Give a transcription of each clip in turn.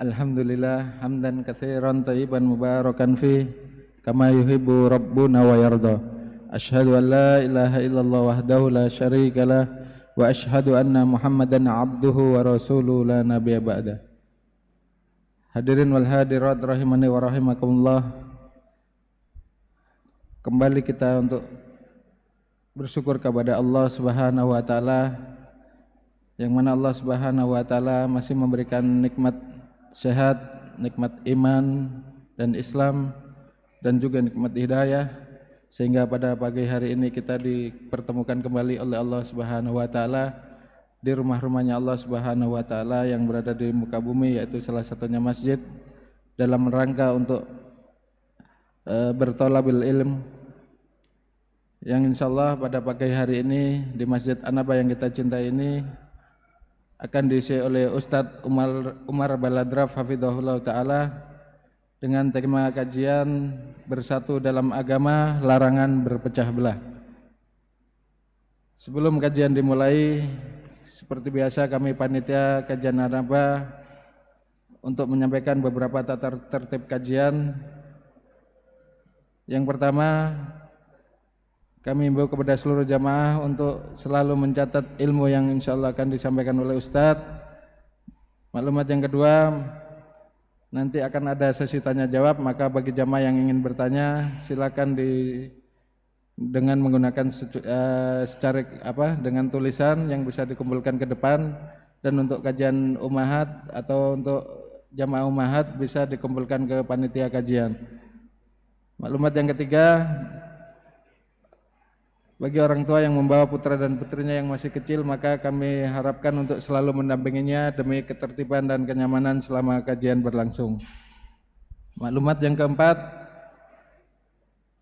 Alhamdulillah hamdan katsiran thayyiban mubarakan fi kama yuhibbu rabbuna wa yarda. Asyhadu an la ilaha illallah wahdahu la syarikalah wa asyhadu anna Muhammadan abduhu wa rasuluhu la nabiyya ba'da. Hadirin wal hadirat rahimani wa rahimakumullah. Kembali kita untuk bersyukur kepada Allah Subhanahu wa taala, yang mana Allah Subhanahu wa taala masih memberikan nikmat sehat, nikmat iman dan Islam, dan juga nikmat hidayah, sehingga pada pagi hari ini kita dipertemukan kembali oleh Allah Subhanahu wa taala di rumah-rumahnya Allah Subhanahu wa taala yang berada di muka bumi, yaitu salah satunya masjid, dalam rangka untuk bertolabil ilm, yang insyaallah pada pagi hari ini di Masjid An-Naba yang kita cintai ini akan diisi oleh Ustadz Umar Baladraf hafidhahullah ta'ala dengan tema kajian Bersatu dalam Agama, Larangan Berpecah Belah. Sebelum kajian dimulai, seperti biasa kami panitia kajian An-Naba untuk menyampaikan beberapa tata tertib kajian. Yang pertama, kami himbau kepada seluruh jamaah untuk selalu mencatat ilmu yang insyaallah akan disampaikan oleh Ustadz. Maklumat yang kedua, nanti akan ada sesi tanya jawab, maka bagi jamaah yang ingin bertanya silakan dengan menggunakan dengan tulisan yang bisa dikumpulkan ke depan, dan untuk kajian umahat atau untuk jamaah umahat bisa dikumpulkan ke panitia kajian. Maklumat yang ketiga, bagi orang tua yang membawa putra dan putrinya yang masih kecil, maka kami harapkan untuk selalu mendampinginya demi ketertiban dan kenyamanan selama kajian berlangsung. Maklumat yang keempat,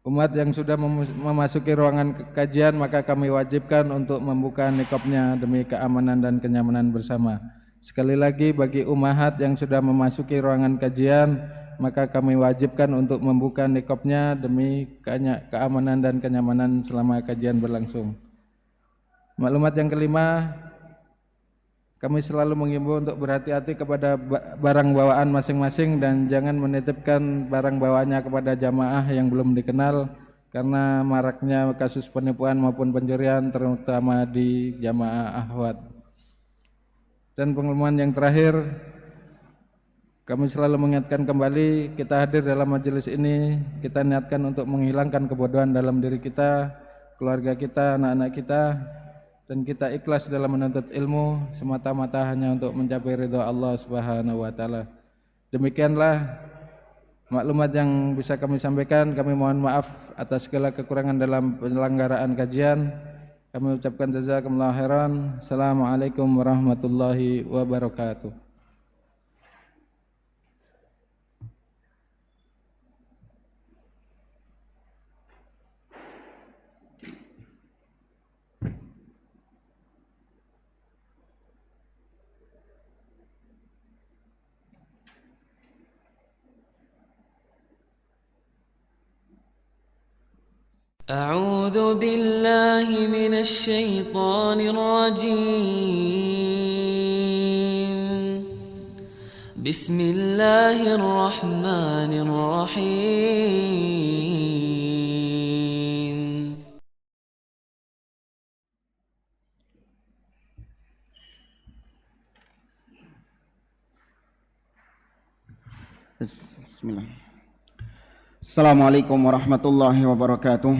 umat yang sudah memasuki ruangan kajian maka kami wajibkan untuk membuka niqabnya demi keamanan dan kenyamanan bersama. Sekali lagi, bagi umahat yang sudah memasuki ruangan kajian maka kami wajibkan untuk membuka niqabnya demi keamanan dan kenyamanan selama kajian berlangsung. Maklumat yang kelima, kami selalu mengimbau untuk berhati-hati kepada barang bawaan masing-masing dan jangan menitipkan barang bawaannya kepada jamaah yang belum dikenal, karena maraknya kasus penipuan maupun pencurian terutama di jamaah akhwat. Dan pengumuman yang terakhir, kami selalu mengingatkan kembali, kita hadir dalam majelis ini, kita niatkan untuk menghilangkan kebodohan dalam diri kita, keluarga kita, anak-anak kita, dan kita ikhlas dalam menuntut ilmu semata-mata hanya untuk mencapai ridha Allah Subhanahu wa taala. Demikianlah maklumat yang bisa kami sampaikan. Kami mohon maaf atas segala kekurangan dalam penyelenggaraan kajian. Kami ucapkan jazakumullahu khairan. Assalamualaikum warahmatullahi wabarakatuh. أعوذ بالله من الشيطان الرجيم. بسم الله الرحمن الرحيم. Bismillah. Assalamualaikum warahmatullahi wabarakatuh.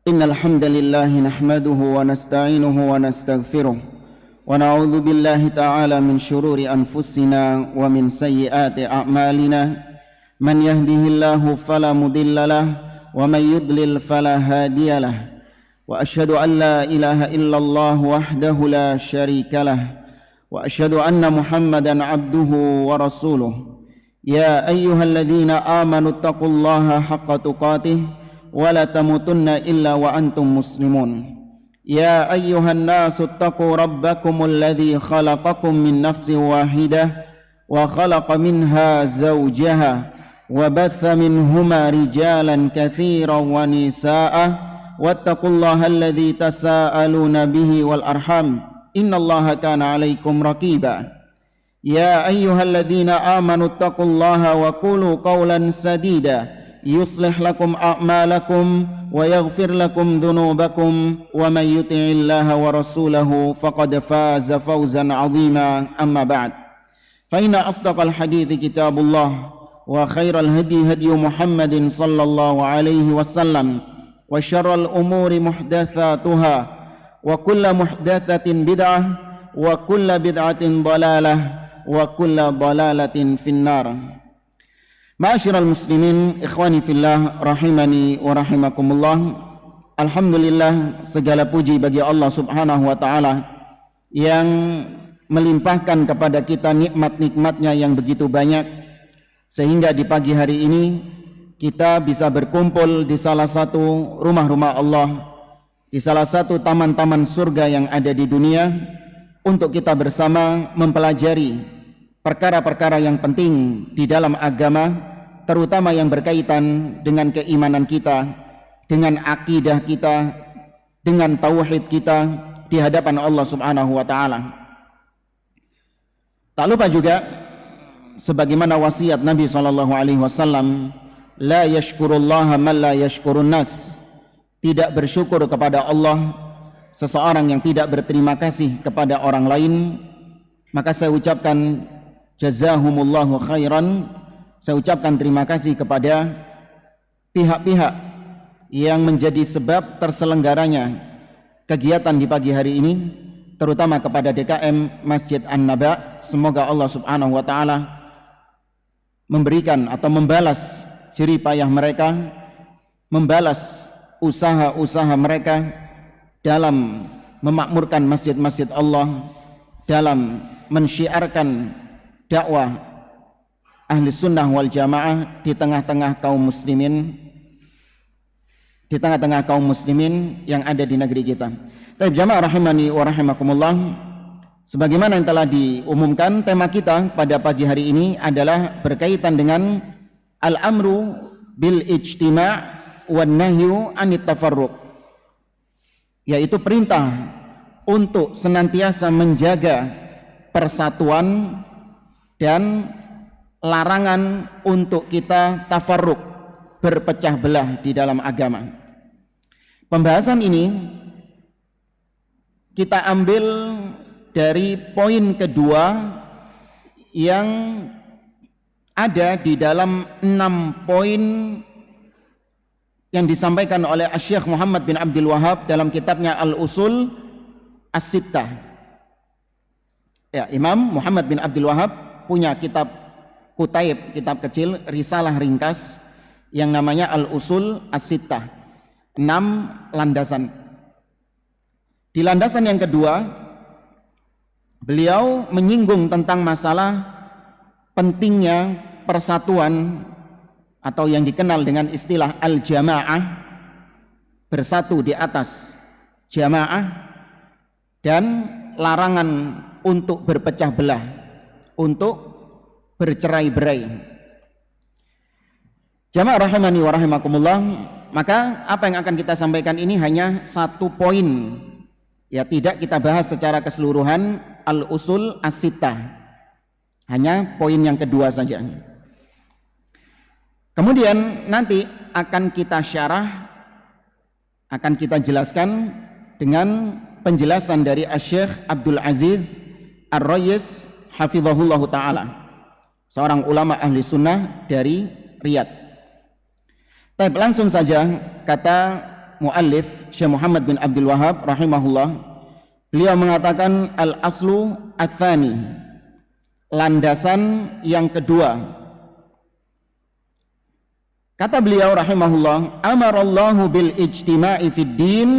Innal hamdalillah nahmaduhu wa nasta'inuhu wa nastaghfiruh wa na'udzu billahi ta'ala min shururi anfusina wa min sayyiati a'malina. Man yahdihillahu fala mudhillalah wa man yudlil fala hadiyalah. Wa asyhadu an la ilaha illallah wahdahu la syarikalah wa asyhadu anna Muhammadan abduhu wa rasuluh. Ya ayyuhalladzina amanu taqullaha haqqa tuqatih wa la tamutunna illa wa antum muslimun. Ya ayyuhan nasu taqu rabbakumul ladzi khalaqakum min nafsin wahidah wa khalaqa minha zawjaha wa batha minhuma rijalan katsiran wa nisaa'a wattaqullaha alladzi tasaaluna bihi wal arham innallaha kana 'alaikum raqiba. يا أيها الذين آمنوا اتقوا الله وقولوا قولا سديدا يصلح لكم أعمالكم ويغفر لكم ذنوبكم ومن يطع الله ورسوله فقد فاز فوزا عظيما أما بعد فإن أصدق الحديث كتاب الله وخير الهدي هدي محمد صلى الله عليه وسلم وشر الأمور محدثاتها وكل محدثة بدعة وكل بدعة ضلالة وكل ضلالة في النار. Ma'asyiral muslimin, ikhwani fillah, rahimani wa rahimakumullah. Alhamdulillah, segala puji bagi Allah Subhanahu wa taala yang melimpahkan kepada kita nikmat-nikmatnya yang begitu banyak sehingga di pagi hari ini kita bisa berkumpul di salah satu rumah-rumah Allah, di salah satu taman-taman surga yang ada di dunia untuk kita bersama mempelajari perkara-perkara yang penting di dalam agama, terutama yang berkaitan dengan keimanan kita, dengan akidah kita, dengan tauhid kita di hadapan Allah Subhanahu wa taala. Tak lupa juga sebagaimana wasiat Nabi sallallahu alaihi wasallam, la yashkurullaha man la yashkurun nas. Tidak bersyukur kepada Allah seseorang yang tidak berterima kasih kepada orang lain. Maka saya ucapkan jazahumullahu khairan, saya ucapkan terima kasih kepada pihak-pihak yang menjadi sebab terselenggaranya kegiatan di pagi hari ini, terutama kepada DKM Masjid An-Naba. Semoga Allah Subhanahu wa taala memberikan atau membalas jerih payah mereka, membalas usaha-usaha mereka dalam memakmurkan masjid-masjid Allah, dalam mensyiarkan dakwah ahli sunnah wal jamaah di tengah-tengah kaum muslimin, di tengah-tengah kaum muslimin yang ada di negeri kita. Baik jamaah rahimani wa rahimakumullah, sebagaimana yang telah diumumkan, tema kita pada pagi hari ini adalah berkaitan dengan al-amru bil ijtima' wan nahyu anit tafarruq, yaitu perintah untuk senantiasa menjaga persatuan dan larangan untuk kita tafarruq, berpecah belah di dalam agama. Pembahasan ini kita ambil dari poin kedua yang ada di dalam 6 poin yang disampaikan oleh Syekh Muhammad bin Abdul Wahhab dalam kitabnya Al-Usul As-Sittah. Ya, Imam Muhammad bin Abdul Wahhab punya kitab kutaib, kitab kecil, risalah ringkas yang namanya Al-Usul As-Sittah, 6 landasan. Di landasan yang kedua, beliau menyinggung tentang masalah pentingnya persatuan atau yang dikenal dengan istilah al-jamaah, bersatu di atas jamaah, dan larangan untuk berpecah belah, untuk bercerai-berai. Jamaah rahimani wa rahimakumullah, maka apa yang akan kita sampaikan ini hanya 1 poin, ya, tidak kita bahas secara keseluruhan Al-Usul As-Sittah, hanya poin yang kedua saja. Kemudian nanti akan kita syarah, akan kita jelaskan dengan penjelasan dari Syekh Abdul Aziz Ar-Rayis hafizahullah ta'ala, seorang ulama ahli sunnah dari Riyadh. Baik, langsung saja kata muallif Syekh Muhammad bin Abdul Wahhab rahimahullah, beliau mengatakan al-aslu ats-tsani, landasan yang kedua. Kata beliau rahimahullah, amarallahu bil ijtima'i fid din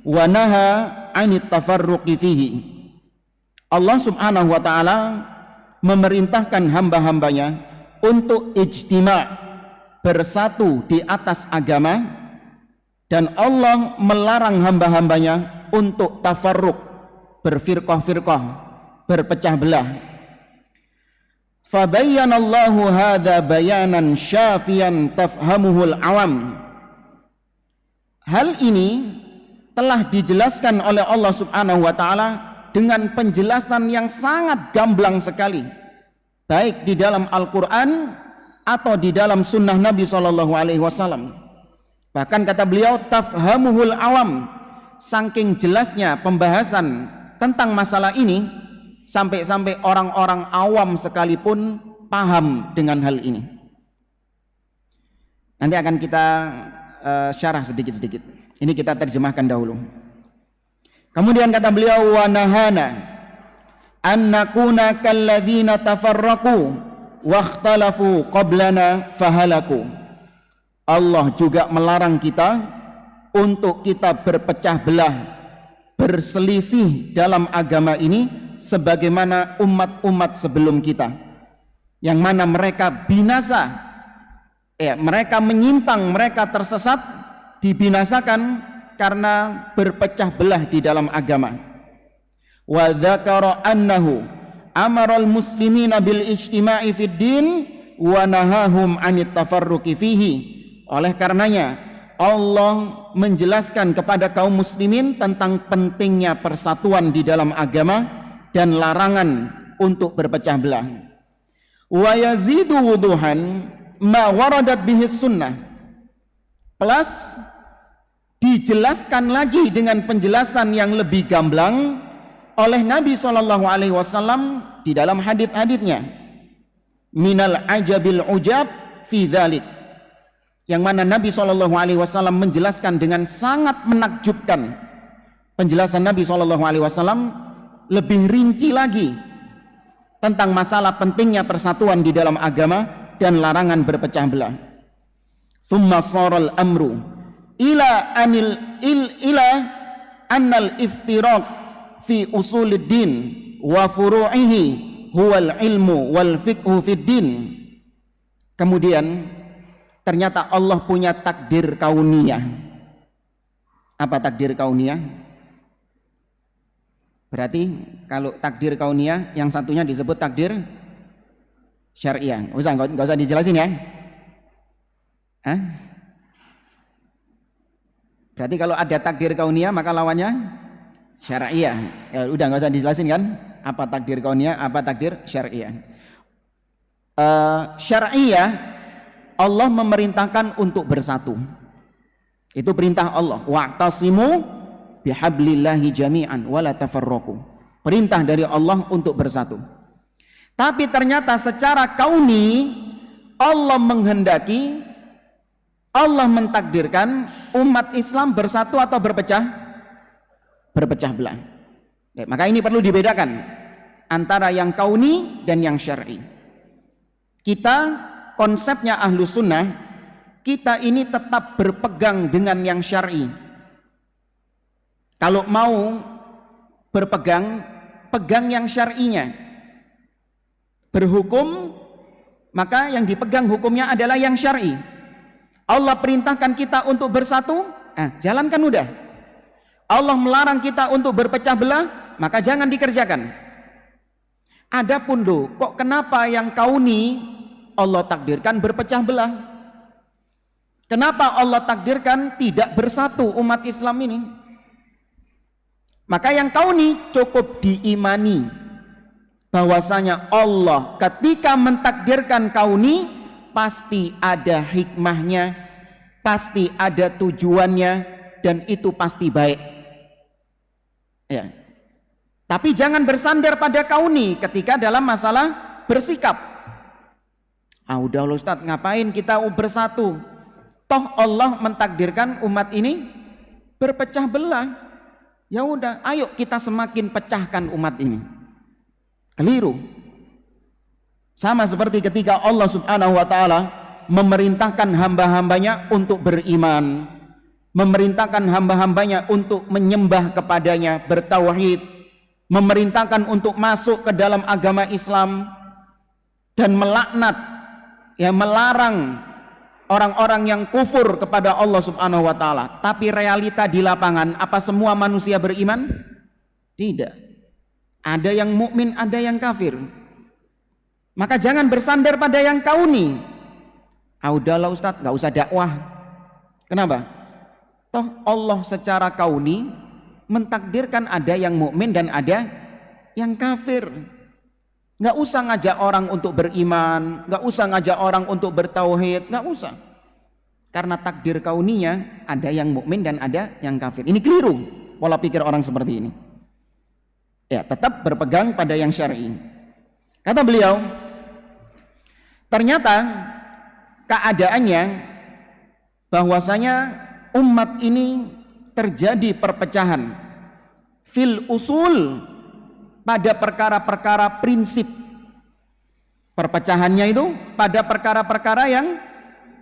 wa naha 'anit tafarruqi fihi. Allah Subhanahu wa taala memerintahkan hamba-hambanya untuk ijtima', bersatu di atas agama, dan Allah melarang hamba-hambanya untuk tafarruq, berfirqah-firqah, berpecah belah. Fabayyanallahu hadza bayanan syafiyan tafhamuhul awam. Hal ini telah dijelaskan oleh Allah Subhanahu wa taala dengan penjelasan yang sangat gamblang sekali, baik di dalam Al-Quran atau di dalam sunnah Nabi SAW. Bahkan kata beliau, tafhamuhul awam, saking jelasnya pembahasan tentang masalah ini, sampai-sampai orang-orang awam sekalipun paham dengan hal ini. Nanti akan kita syarah sedikit-sedikit. Ini kita terjemahkan dahulu. Kemudian kata beliau, wa nahana an nakuna kalladzina tafarraqu wakhtalafu qablana fahalaku. Allah juga melarang kita untuk kita berpecah belah, berselisih dalam agama ini sebagaimana umat-umat sebelum kita, yang mana mereka binasa, mereka menyimpang, mereka tersesat, dibinasakan karena berpecah belah di dalam agama. Wa dzakara annahu amaral muslimina bil ijtima'i fid din wa nahahum 'anit tafarruqi fihi. Oleh karenanya Allah menjelaskan kepada kaum muslimin tentang pentingnya persatuan di dalam agama dan larangan untuk berpecah belah. Wa yazidu wuduhan ma waradat bihi sunnah. Plus dijelaskan lagi dengan penjelasan yang lebih gamblang oleh Nabi SAW di dalam hadits-haditsnya. Minal ajabil ujab fi dzalik, yang mana Nabi SAW menjelaskan dengan sangat menakjubkan. Penjelasan Nabi SAW lebih rinci lagi tentang masalah pentingnya persatuan di dalam agama dan larangan berpecah belah. Tsumma saral amru ila annal iftiraq fi usuluddin wa furu'ihi huwal ilmu wal fiqhu fid din. Kemudian ternyata Allah punya takdir kauniyah. Apa takdir kauniyah? Berarti kalau takdir kauniyah, yang satunya disebut takdir syariah. Enggak usah dijelasin ya. Hah? Berarti kalau ada takdir kauniyah maka lawannya syariah. Ya udah, nggak usah dijelasin kan apa takdir kauniyah, apa takdir syariah. Syariah, Allah memerintahkan untuk bersatu. Itu perintah Allah. Wa'tasimu bihablillahi jami'an wala tafarraqu. Perintah dari Allah untuk bersatu. Tapi ternyata secara kauni Allah menghendaki, Allah mentakdirkan umat Islam bersatu atau berpecah belah. Maka ini perlu dibedakan antara yang kauni dan yang syar'i. Kita konsepnya Ahlus Sunnah, kita ini tetap berpegang dengan yang syar'i. Kalau mau berpegang, pegang yang syar'inya. Berhukum, maka yang dipegang hukumnya adalah yang syar'i. Allah perintahkan kita untuk bersatu, jalankan udah. Allah melarang kita untuk berpecah belah, maka jangan dikerjakan. Adapun kok kenapa yang kauni Allah takdirkan berpecah belah? Kenapa Allah takdirkan tidak bersatu umat Islam ini? Maka yang kauni cukup diimani bahwasanya Allah ketika mentakdirkan kauni pasti ada hikmahnya, pasti ada tujuannya, dan itu pasti baik. Ya. Tapi jangan bersandar pada kauni ketika dalam masalah bersikap. Udah Ustaz, ngapain kita bersatu? Toh Allah mentakdirkan umat ini berpecah belah. Ya udah, ayo kita semakin pecahkan umat ini. Keliru. Sama seperti ketika Allah Subhanahu wa taala memerintahkan hamba-hambanya untuk beriman, memerintahkan hamba-hambanya untuk menyembah kepadanya, bertauhid, memerintahkan untuk masuk ke dalam agama Islam, dan melaknat, melarang orang-orang yang kufur kepada Allah Subhanahu wa taala. Tapi realita di lapangan, apa semua manusia beriman? Tidak. Ada yang mukmin, ada yang kafir. Maka jangan bersandar pada yang kauni. Udahlah Ustadz, gak usah dakwah. Kenapa? Toh Allah secara kauni mentakdirkan ada yang mukmin dan ada yang kafir. Nggak usah ngajak orang untuk beriman, nggak usah ngajak orang untuk bertauhid, nggak usah. Karena takdir kauninya ada yang mukmin dan ada yang kafir. Ini keliru pola pikir orang seperti ini. Ya, tetap berpegang pada yang syar'i. Kata beliau, ternyata keadaannya bahwasanya umat ini terjadi perpecahan fil usul pada perkara-perkara prinsip. Perpecahannya itu pada perkara-perkara yang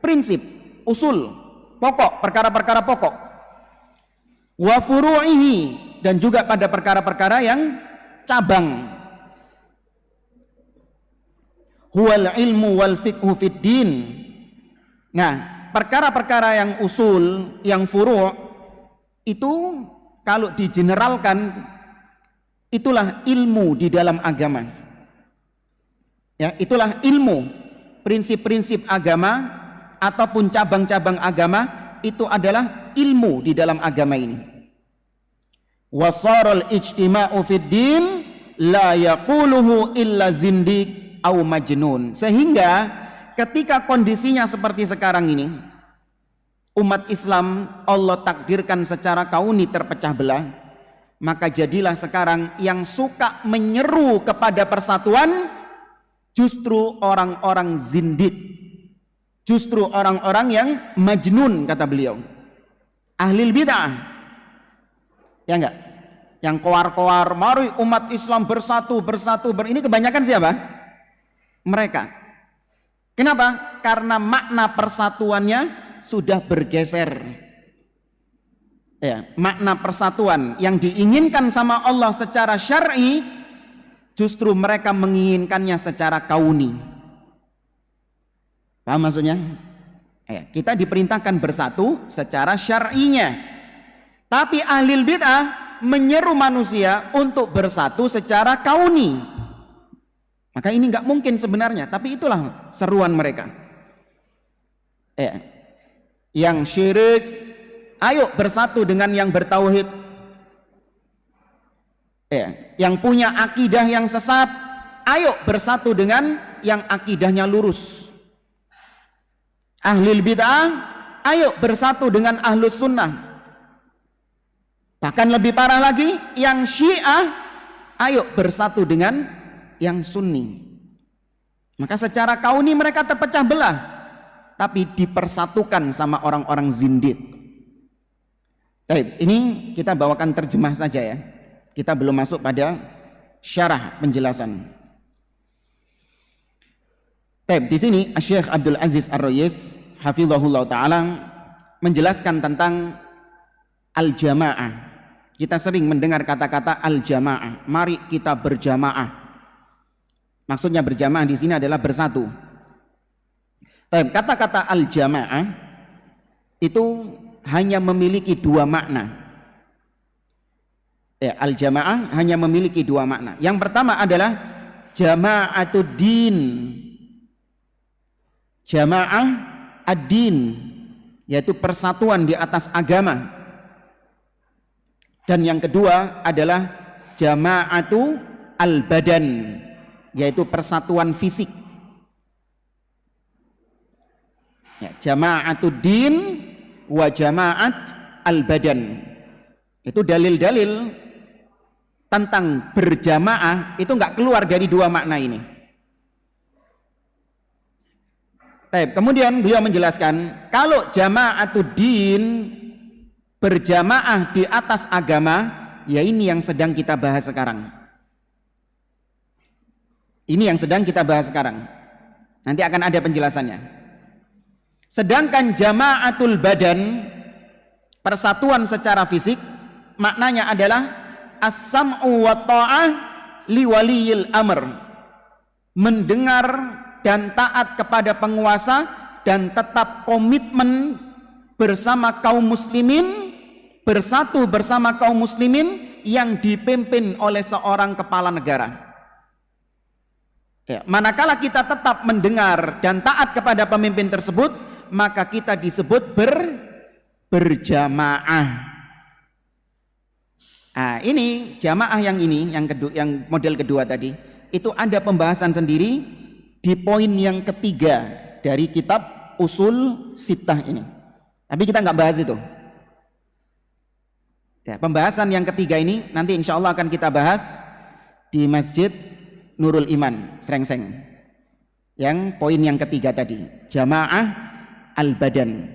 prinsip, usul, pokok, perkara-perkara pokok. Wa furu'ihi, dan juga pada perkara-perkara yang cabang. Huwal ilmu wal fiqhu fid din. Nah, perkara-perkara yang usul, yang furu' itu kalau digeneralkan itulah ilmu di dalam agama. Ya, itulah ilmu, prinsip-prinsip agama ataupun cabang-cabang agama itu adalah ilmu di dalam agama ini. Wasaral ijtima'u fid din la yaquluhu illa zindiq au majnun. Sehingga ketika kondisinya seperti sekarang ini, umat Islam Allah takdirkan secara kauni terpecah belah, maka jadilah sekarang yang suka menyeru kepada persatuan justru orang-orang zindik, justru orang-orang yang majnun, kata beliau, ahlil bid'ah, ya enggak, yang koar-koar, mari umat Islam bersatu, ini kebanyakan siapa? Mereka. Kenapa? Karena makna persatuannya sudah bergeser. Ya, makna persatuan yang diinginkan sama Allah secara syar'i justru mereka menginginkannya secara kauni. Paham maksudnya? Ya, kita diperintahkan bersatu secara syar'inya, tapi ahlul bid'ah menyeru manusia untuk bersatu secara kauni. Maka ini nggak mungkin sebenarnya, tapi itulah seruan mereka. Ya. Yang syirik, ayo bersatu dengan yang bertauhid. Ya. Yang punya akidah yang sesat, ayo bersatu dengan yang akidahnya lurus. Ahlul bid'ah, ayo bersatu dengan ahlus sunnah. Bahkan lebih parah lagi, yang syiah, ayo bersatu dengan yang sunni. Maka secara kauni mereka terpecah belah, tapi dipersatukan sama orang-orang zindik. Baik, ini kita bawakan terjemah saja ya. Kita belum masuk pada syarah penjelasan. Baik, di sini Syekh Abdul Aziz Ar-Rayis hafizahullah taala menjelaskan tentang al-jamaah. Kita sering mendengar kata-kata al-jamaah. Mari kita berjamaah. Maksudnya berjamaah di sini adalah bersatu. Kata-kata al-jamaah itu hanya memiliki dua makna. Ya, al-jamaah hanya memiliki dua makna. Yang pertama adalah jama'atud din, jamaah ad-din, yaitu persatuan di atas agama. Dan yang kedua adalah jama'atu al-badan, yaitu persatuan fisik. Ya, jama'atud din wa jama'at al-badan. Itu dalil-dalil tentang berjamaah itu enggak keluar dari dua makna ini. Kemudian beliau menjelaskan kalau jama'atud din, berjamaah di atas agama, ya ini yang sedang kita bahas sekarang. Ini yang sedang kita bahas sekarang. Nanti akan ada penjelasannya. Sedangkan jama'atul badan, persatuan secara fisik, maknanya adalah as-sam'u wa ta'ah li waliyil amr, mendengar dan taat kepada penguasa dan tetap komitmen bersama kaum muslimin, bersatu bersama kaum muslimin yang dipimpin oleh seorang kepala negara. Ya, manakala kita tetap mendengar dan taat kepada pemimpin tersebut, maka kita disebut berjamaah. Nah, ini jamaah yang ini, yang model kedua tadi, itu ada pembahasan sendiri di poin yang ketiga dari kitab Usul Sittah ini. Tapi kita nggak bahas itu. Ya, pembahasan yang ketiga ini nanti insya Allah akan kita bahas di Masjid Nurul Iman, Srengseng. Yang poin yang ketiga tadi, jamaah al-badan,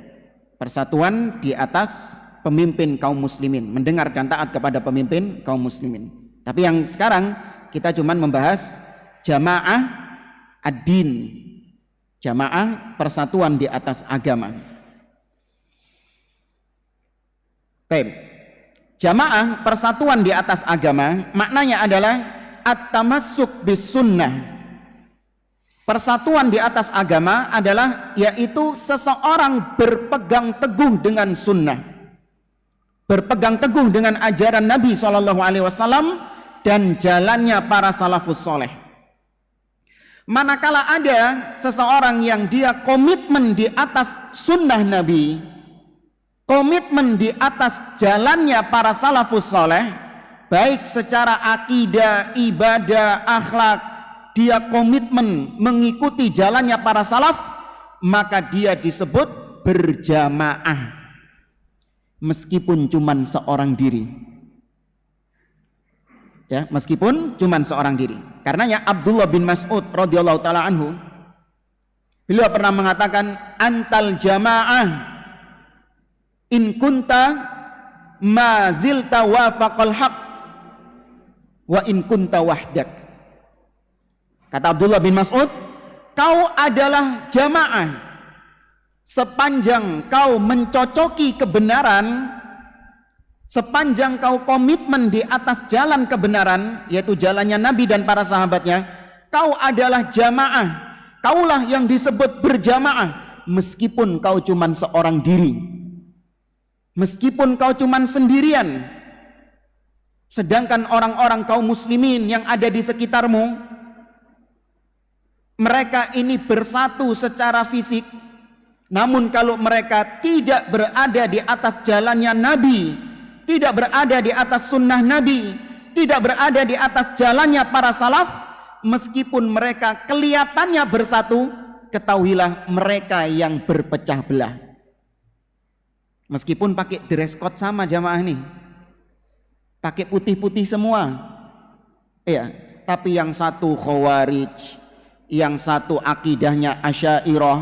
persatuan di atas pemimpin kaum muslimin, mendengar dan taat kepada pemimpin kaum muslimin. Tapi yang sekarang kita cuma membahas jamaah ad-din, jamaah persatuan di atas agama. Baik. Jamaah persatuan di atas agama maknanya adalah at-tamassuk bis sunnah. Persatuan di atas agama adalah yaitu seseorang berpegang teguh dengan sunnah, berpegang teguh dengan ajaran Nabi SAW dan jalannya para salafus soleh. Manakala ada seseorang yang dia komitmen di atas sunnah Nabi, komitmen di atas jalannya para salafus soleh, baik secara akidah, ibadah, akhlak, dia komitmen mengikuti jalannya para salaf, maka dia disebut berjamaah, meskipun cuman seorang diri. Ya, meskipun cuman seorang diri. Karenanya Abdullah bin Mas'ud radhiyallahu taala anhu, beliau pernah mengatakan, antal jamaah in kunta ma zilta wafaqal haq wa in kunta wahdak. Kata Abdullah bin Mas'ud, kau adalah jamaah sepanjang kau mencocoki kebenaran, sepanjang kau komitmen di atas jalan kebenaran, yaitu jalannya Nabi dan para sahabatnya, kau adalah jamaah. Kaulah yang disebut berjamaah, meskipun kau cuman seorang diri, meskipun kau cuman sendirian. Sedangkan orang-orang kaum muslimin yang ada di sekitarmu, mereka ini bersatu secara fisik, namun kalau mereka tidak berada di atas jalannya Nabi, tidak berada di atas sunnah Nabi, tidak berada di atas jalannya para salaf, meskipun mereka kelihatannya bersatu, ketahuilah mereka yang berpecah belah. Meskipun pakai dress code sama jamaah nih, pakai putih-putih semua, ya, tapi yang satu khawarij, yang satu akidahnya Asy'ariyah,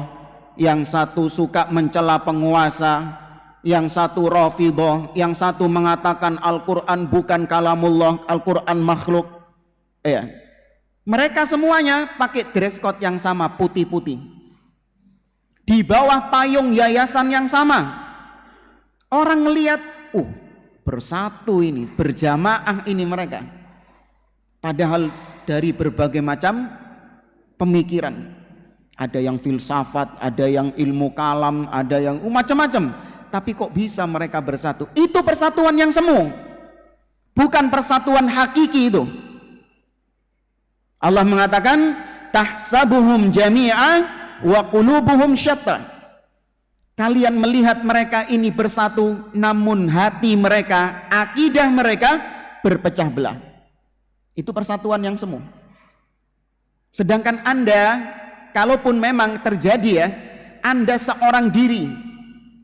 yang satu suka mencela penguasa, yang satu Rafidhah, yang satu mengatakan Al-Quran bukan kalamullah, Al-Quran makhluk. Ya, mereka semuanya pakai dress code yang sama, putih-putih, di bawah payung yayasan yang sama. Orang ngelihat, bersatu ini, berjamaah ini mereka. Padahal dari berbagai macam pemikiran, ada yang filsafat, ada yang ilmu kalam, ada yang macam-macam, tapi kok bisa mereka bersatu? Itu persatuan yang semu, bukan persatuan hakiki itu. Allah mengatakan, tahsabuhum jami'a wa qulubuhum syatta. Kalian melihat mereka ini bersatu, namun hati mereka, akidah mereka berpecah belah. Itu persatuan yang semu. Sedangkan Anda, kalaupun memang terjadi ya, Anda seorang diri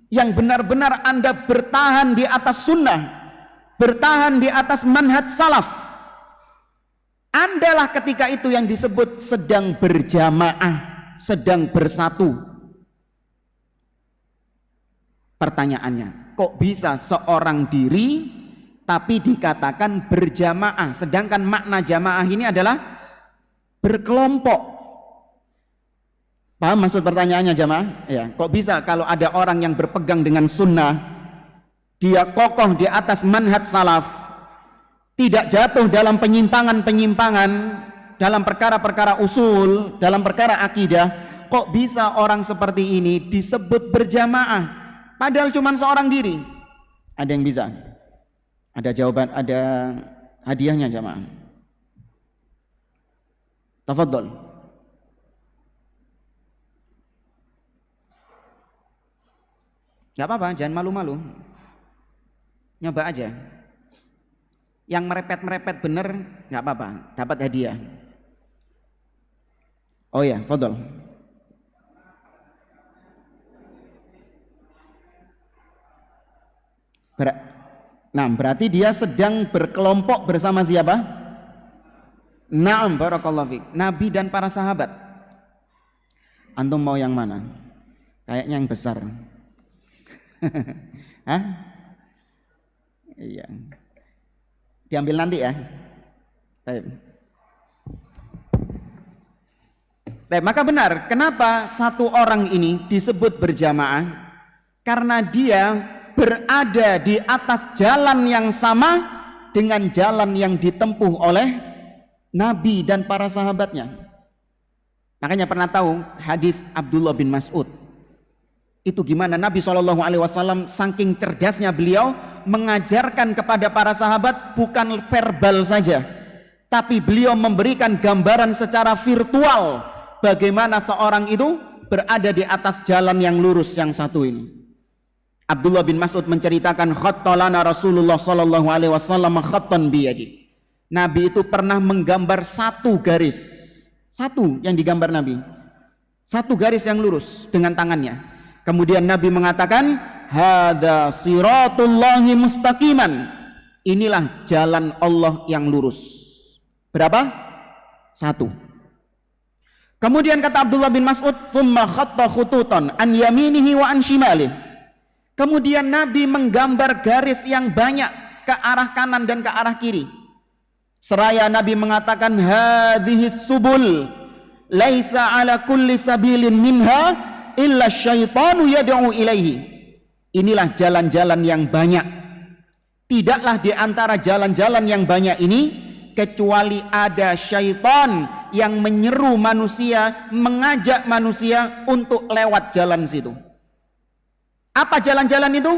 yang benar-benar Anda bertahan di atas sunnah, bertahan di atas manhaj salaf, Andalah ketika itu yang disebut sedang berjamaah, sedang bersatu. Pertanyaannya, kok bisa seorang diri tapi dikatakan berjamaah, sedangkan makna jamaah ini adalah berkelompok? Paham maksud pertanyaannya jamaah? Ya, kok bisa kalau ada orang yang berpegang dengan sunnah, dia kokoh di atas manhaj salaf, tidak jatuh dalam penyimpangan-penyimpangan dalam perkara-perkara usul, dalam perkara akidah, kok bisa orang seperti ini disebut berjamaah padahal cuma seorang diri? Ada yang bisa? Ada jawaban, ada hadiahnya jamaah. Tafadhol. Gak apa-apa, jangan malu-malu. Nyoba aja. Yang merepet-merepet bener nggak apa-apa, dapat hadiah. Oh ya, fadhol. Nah, berarti dia sedang berkelompok bersama siapa? Naam, barakallahu fiik. Nabi dan para sahabat. Antum mau yang mana? Kayaknya yang besar. Hah? Iya. Diambil nanti ya. Baik. Maka benar, kenapa satu orang ini disebut berjamaah? Karena dia berada di atas jalan yang sama dengan jalan yang ditempuh oleh Nabi dan para sahabatnya. Makanya pernah tahu hadis Abdullah bin Mas'ud. Itu gimana Nabi SAW saking cerdasnya beliau mengajarkan kepada para sahabat bukan verbal saja, tapi beliau memberikan gambaran secara virtual bagaimana seorang itu berada di atas jalan yang lurus yang satu ini. Abdullah bin Mas'ud menceritakan khattalana Rasulullah SAW khattan biyadi. Nabi itu pernah menggambar satu garis, satu yang digambar Nabi, satu garis yang lurus dengan tangannya. Kemudian Nabi mengatakan, hadza siratullahi mustaqiman. Inilah jalan Allah yang lurus. Berapa? Satu. Kemudian kata Abdullah bin Mas'ud, thumma khatta khututan an yaminihi wa an shimalih. Kemudian Nabi menggambar garis yang banyak ke arah kanan dan ke arah kiri. Seraya Nabi mengatakan, hadhihi subul laisa ala kulli sabilin minha illa syaitanu yad'u ilaihi. Inilah jalan-jalan yang banyak. Tidaklah di antara jalan-jalan yang banyak ini kecuali ada syaitan yang menyeru manusia, mengajak manusia untuk lewat jalan situ. Apa jalan-jalan itu?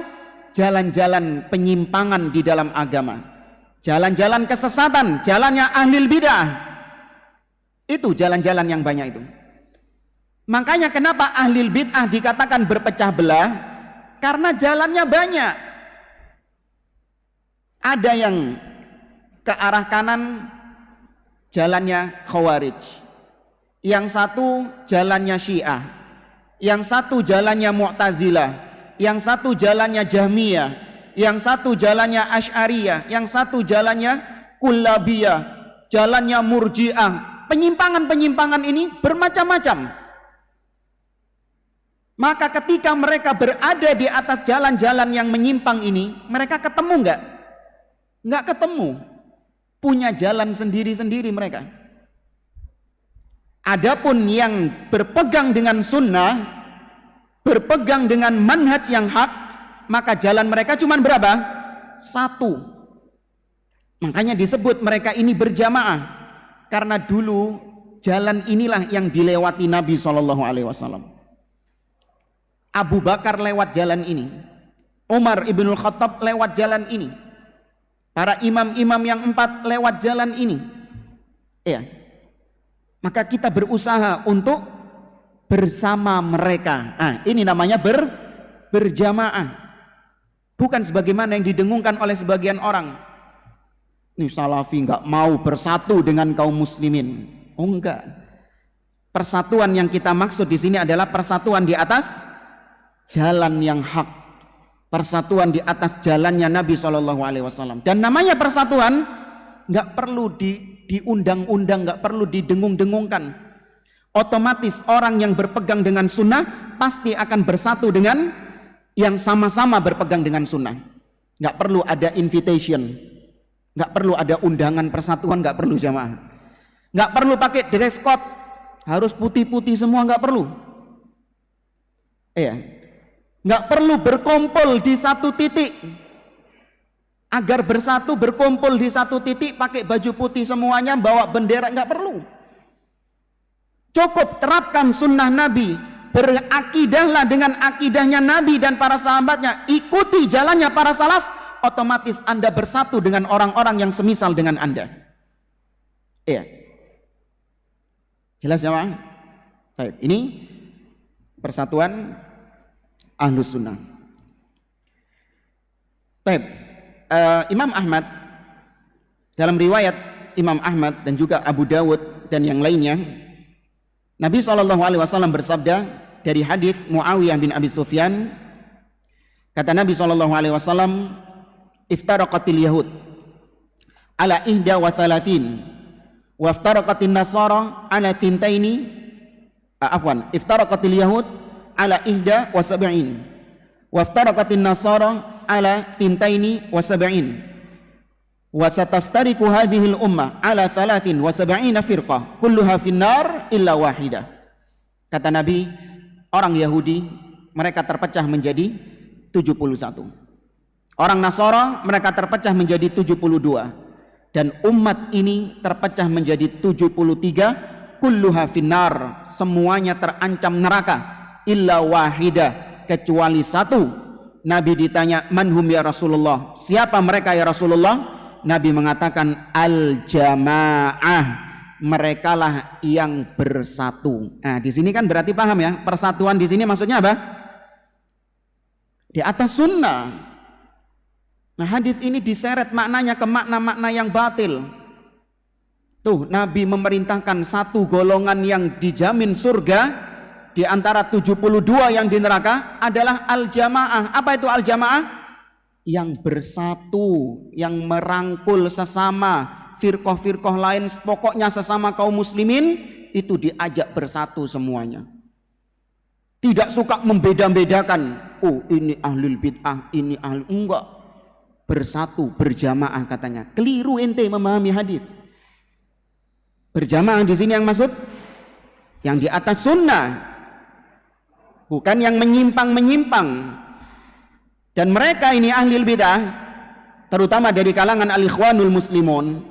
Jalan-jalan penyimpangan di dalam agama, jalan-jalan kesesatan, jalannya ahlul bidah. Itu jalan-jalan yang banyak itu. Makanya kenapa ahlul bid'ah dikatakan berpecah belah? Karena jalannya banyak. Ada yang ke arah kanan jalannya Khawarij, yang satu jalannya Syiah, yang satu jalannya Mu'tazilah, yang satu jalannya Jahmiyah, yang satu jalannya Asy'ariyah, yang satu jalannya Kullabiyah, jalannya Murji'ah. Penyimpangan-penyimpangan ini bermacam-macam. Maka ketika mereka berada di atas jalan-jalan yang menyimpang ini, mereka ketemu enggak? Enggak ketemu. Punya jalan sendiri-sendiri mereka. Adapun yang berpegang dengan sunnah, berpegang dengan manhaj yang hak, maka jalan mereka cuma berapa? Satu. Makanya disebut mereka ini berjamaah. Karena dulu jalan inilah yang dilewati Nabi SAW. Abu Bakar lewat jalan ini, Umar ibnul Khattab lewat jalan ini, para imam-imam yang 4 lewat jalan ini. Ya. Maka kita berusaha untuk bersama mereka. Nah, ini namanya berjamaah. Bukan sebagaimana yang didengungkan oleh sebagian orang. Nih Salafi nggak mau bersatu dengan kaum muslimin. Oh enggak. Persatuan yang kita maksud di sini adalah persatuan di atas jalan yang hak, persatuan di atas jalannya Nabi SAW. Dan namanya persatuan nggak perlu diundang-undang, nggak perlu didengung-dengungkan. Otomatis orang yang berpegang dengan sunnah pasti akan bersatu dengan yang sama-sama berpegang dengan sunnah. Nggak perlu ada invitation, nggak perlu ada undangan persatuan, nggak perlu jamaah. Nggak perlu pakai dress code, harus putih-putih semua, nggak perlu. Iya. Nggak perlu berkumpul di satu titik. Agar bersatu berkumpul di satu titik pakai baju putih semuanya, bawa bendera, nggak perlu. Cukup terapkan sunnah Nabi, berakidahlah dengan akidahnya Nabi dan para sahabatnya, ikuti jalannya para salaf, otomatis Anda bersatu dengan orang-orang yang semisal dengan Anda. Iya. Jelas ya, Pak? Baik, ini persatuan Ahlus Sunnah. Baik, Imam Ahmad Dalam riwayat Imam Ahmad dan juga Abu Dawud dan yang lainnya, Nabi SAW bersabda dari hadis Muawiyah bin Abi Sufyan, kata Nabi SAW, iftaraqatil yahud ala 31 wa iftaraqatin nasara ala thintaini iftaraqatil yahud ala 71 wa iftaraqatin nasara ala thintaini wa sab'in wa sataftariqu hadhihi al-ummah ala 73 firqah kulluha finnar illa wahidah. Kata Nabi, orang Yahudi mereka terpecah menjadi 71. Orang Nasara mereka terpecah menjadi 72. Dan umat ini terpecah menjadi 73, kulluha finnar, semuanya terancam neraka illa wahidah, kecuali satu. Nabi ditanya, manhum ya Rasulullah, siapa mereka ya Rasulullah? Nabi mengatakan al-jamaah, merekalah yang bersatu. Nah, di sini kan berarti paham ya, persatuan di sini maksudnya apa? Di atas sunnah. Nah, hadis ini diseret maknanya ke makna-makna yang batil. Tuh, Nabi memerintahkan satu golongan yang dijamin surga di antara 72 yang di neraka adalah al-jamaah. Apa itu al-jamaah? Yang bersatu, yang merangkul sesama firqah-firqah lain, pokoknya sesama kaum muslimin itu diajak bersatu semuanya. Tidak suka membeda-bedakan, oh ini ahlul bid'ah, ini ahlul, enggak. Bersatu, berjamaah katanya. Keliru ente memahami hadis. Berjamaah di sini yang maksud yang di atas sunnah, bukan yang menyimpang-menyimpang. Dan mereka ini ahli bid'ah, terutama dari kalangan al-ikhwanul muslimun,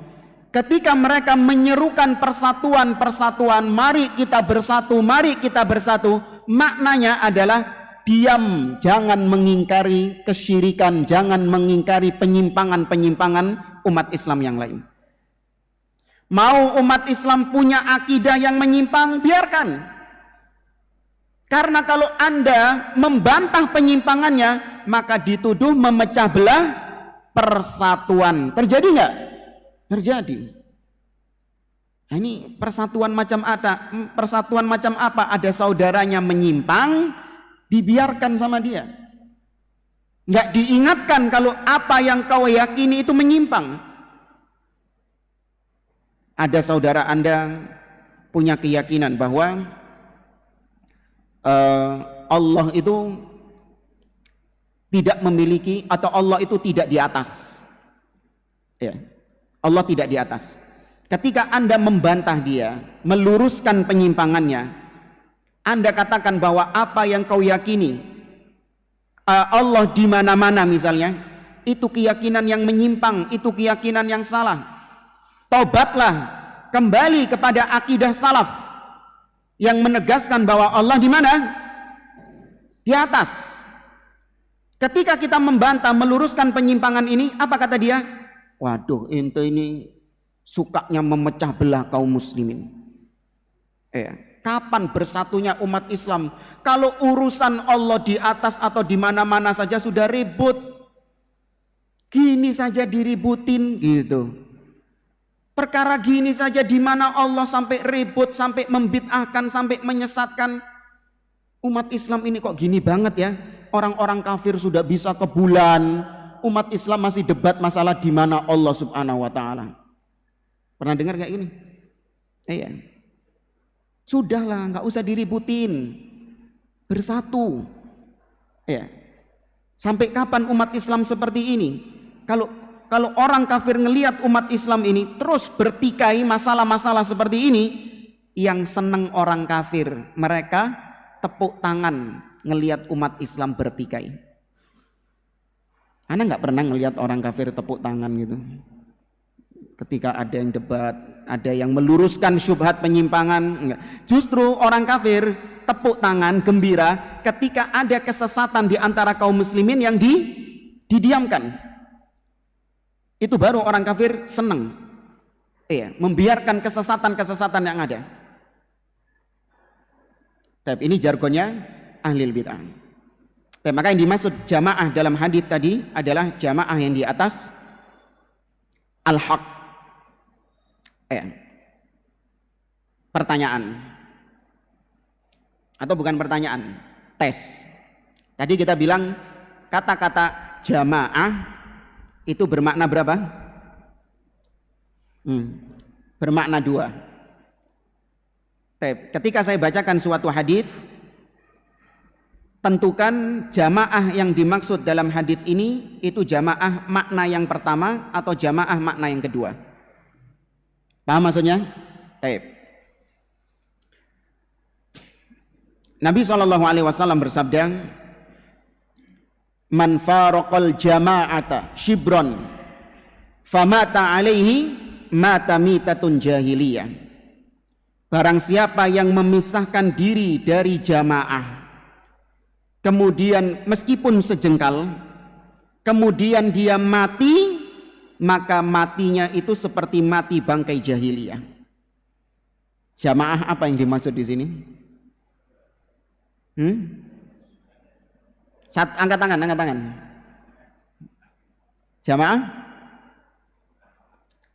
ketika mereka menyerukan persatuan, mari kita bersatu, maknanya adalah diam, jangan mengingkari kesyirikan, jangan mengingkari penyimpangan-penyimpangan umat Islam yang lain. Mau umat Islam punya akidah yang menyimpang, biarkan. Karena kalau Anda membantah penyimpangannya, maka dituduh memecah belah persatuan. Terjadi nggak? Terjadi. Nah, ini persatuan macam apa? Persatuan macam apa? Ada saudaranya menyimpang, dibiarkan sama dia. Nggak diingatkan kalau apa yang kau yakini itu menyimpang. Ada saudara Anda punya keyakinan bahwa Allah itu tidak memiliki, atau Allah itu tidak di atas. Ya. Allah tidak di atas. Ketika Anda membantah dia, meluruskan penyimpangannya, Anda katakan bahwa apa yang kau yakini, Allah di mana-mana misalnya, itu keyakinan yang menyimpang, itu keyakinan yang salah. Tobatlah, kembali kepada akidah salaf yang menegaskan bahwa Allah di mana? Di atas. Ketika kita membantah, meluruskan penyimpangan ini, apa kata dia? Waduh, ente ini sukanya memecah belah kaum muslimin. Kapan bersatunya umat Islam? Kalau urusan Allah di atas atau di mana-mana saja sudah ribut. Gini saja diributin gitu. Perkara gini saja di mana Allah sampai ribut, sampai membid'ahkan, sampai menyesatkan. Umat Islam ini kok gini banget ya? Orang-orang kafir sudah bisa ke bulan, umat Islam masih debat masalah di mana Allah Subhanahu wa taala. Pernah dengar kayak gini? Iya. Sudahlah, nggak usah diributin. Bersatu. Iya. Sampai kapan umat Islam seperti ini? Kalau orang kafir ngelihat umat Islam ini terus bertikai masalah-masalah seperti ini, yang seneng orang kafir, mereka tepuk tangan ngelihat umat Islam bertikai. Anda nggak pernah ngelihat orang kafir tepuk tangan gitu? Ketika ada yang debat, ada yang meluruskan syubhat penyimpangan, enggak. Justru orang kafir tepuk tangan gembira ketika ada kesesatan di antara kaum muslimin yang didiamkan. Itu baru orang kafir senang. Membiarkan kesesatan-kesesatan yang ada. Tapi ini jargonnya ahli bid'ah. Maka yang dimaksud jamaah dalam hadis tadi adalah jamaah yang di atas al-haq, Pertanyaan. Atau bukan pertanyaan, tes. Tadi kita bilang kata-kata jamaah itu bermakna berapa? Bermakna 2. Ketika saya bacakan suatu hadis, tentukan jamaah yang dimaksud dalam hadis ini itu jamaah makna yang pertama atau jamaah makna yang kedua. Paham maksudnya? Nabi SAW bersabda, "Man faraqal jama'ata shibron famata alaihi mata mitatun jahiliyah." Barang siapa yang memisahkan diri dari jamaah, kemudian meskipun sejengkal, kemudian dia mati, maka matinya itu seperti mati bangkai jahiliyah. Jamaah apa yang dimaksud di sini? Angkat tangan.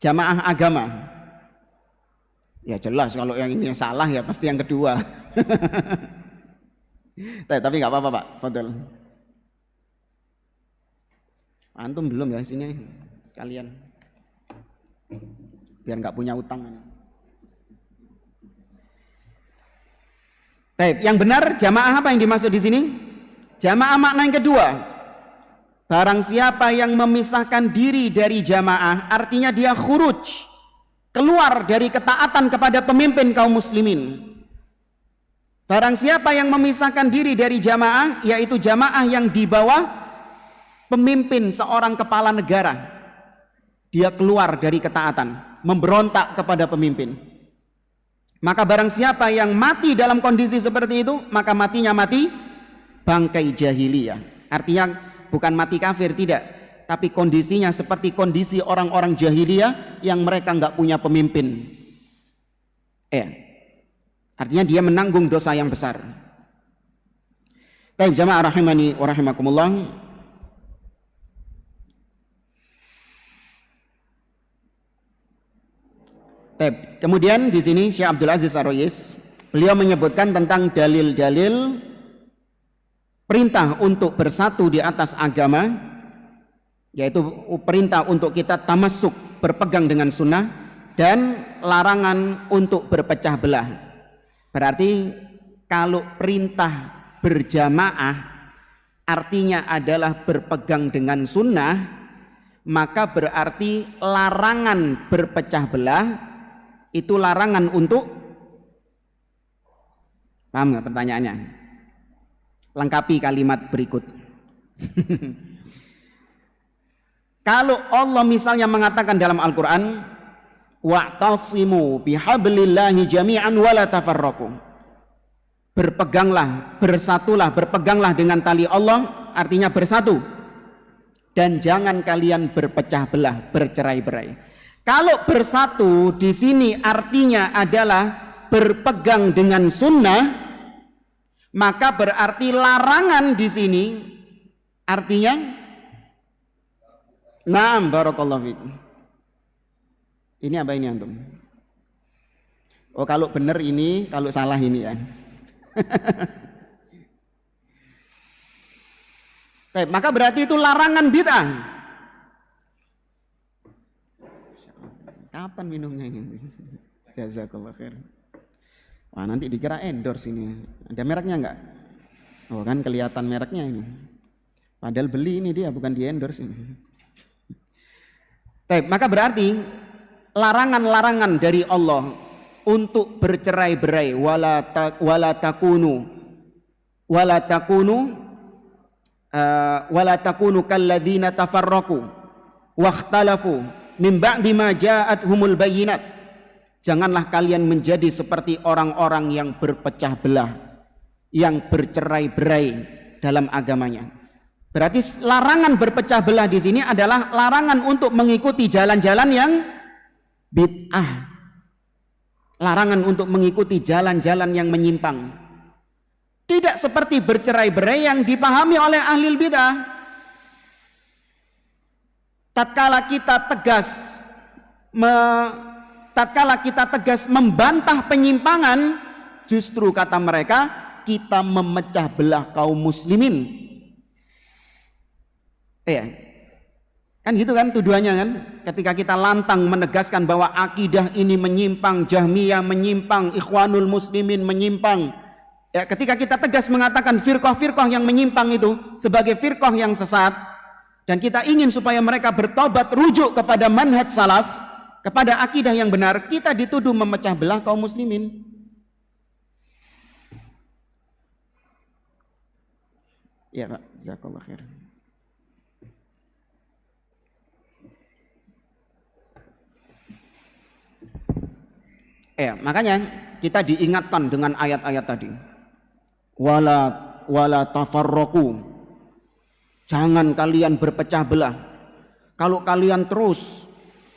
Jamaah agama. Ya jelas kalau yang ini yang salah ya pasti yang kedua. Tapi nggak apa-apa Pak, fadhol. Antum belum ya sini sekalian, biar nggak punya utang. Yang benar jamaah apa yang dimaksud di sini? Jamaah makna yang kedua. Barang siapa yang memisahkan diri dari jamaah, artinya dia khuruj, keluar dari ketaatan kepada pemimpin kaum muslimin. Barang siapa yang memisahkan diri dari jamaah, yaitu jamaah yang di bawah pemimpin seorang kepala negara, dia keluar dari ketaatan, memberontak kepada pemimpin. Maka barang siapa yang mati dalam kondisi seperti itu, maka matinya mati bangkai jahiliyah. Artinya bukan mati kafir, tidak, tapi kondisinya seperti kondisi orang-orang jahiliyah yang mereka nggak punya pemimpin. Artinya dia menanggung dosa yang besar. Baik jamaah rahimani wa rahimakumullah. Kemudian di sini Syekh Abdul Aziz Ar-Rayis, beliau menyebutkan tentang dalil-dalil perintah untuk bersatu di atas agama, yaitu perintah untuk kita tamasuk, berpegang dengan sunnah, dan larangan untuk berpecah belah. Berarti kalau perintah berjamaah artinya adalah berpegang dengan sunnah, maka berarti larangan berpecah belah itu larangan untuk, paham nggak pertanyaannya? Lengkapi kalimat berikut. Kalau Allah misalnya mengatakan dalam Al-Quran, wa'tasimu bihablillahi jami'an wala tafarraqu, berpeganglah, bersatulah, berpeganglah dengan tali Allah, artinya bersatu, dan jangan kalian berpecah belah, bercerai-berai. Kalau bersatu di sini artinya adalah berpegang dengan sunnah, maka berarti larangan di sini artinya, naam barakallahu fikum. Ini apa ini antum? Oh kalau benar ini, kalau salah ini ya. Maka berarti itu larangan bid'ah. Kapan minumnya ini? Jazakallah khair. Wah nanti dikira endorse ini. Ada mereknya enggak? Oh kan kelihatan mereknya ini. Padahal beli ini dia, bukan di endorse ini. Maka berarti larangan-larangan dari Allah untuk bercerai-berai, wala takunu kalladzina tafarraqu wakhtalafu min ba'di ma ja'athumul bayyinat. Janganlah kalian menjadi seperti orang-orang yang berpecah belah, yang bercerai-berai dalam agamanya. Berarti larangan berpecah belah di sini adalah larangan untuk mengikuti jalan-jalan yang bid'ah. Larangan untuk mengikuti jalan-jalan yang menyimpang. Tidak seperti bercerai-berai yang dipahami oleh ahli bid'ah. Tatkala kita tegas tatkala kita tegas membantah penyimpangan, justru kata mereka kita memecah belah kaum muslimin. Kan gitu kan tuduhannya kan, ketika kita lantang menegaskan bahwa akidah ini menyimpang, Jahmiyah menyimpang, Ikhwanul Muslimin menyimpang. Ya, ketika kita tegas mengatakan firqah-firqah yang menyimpang itu sebagai firqah yang sesat, dan kita ingin supaya mereka bertobat, rujuk kepada manhaj salaf, kepada akidah yang benar, kita dituduh memecah belah kaum muslimin. Ya Pak, jazakallah khair. Makanya kita diingatkan dengan ayat-ayat tadi. Wala tafarraqu. Jangan kalian berpecah belah. Kalau kalian terus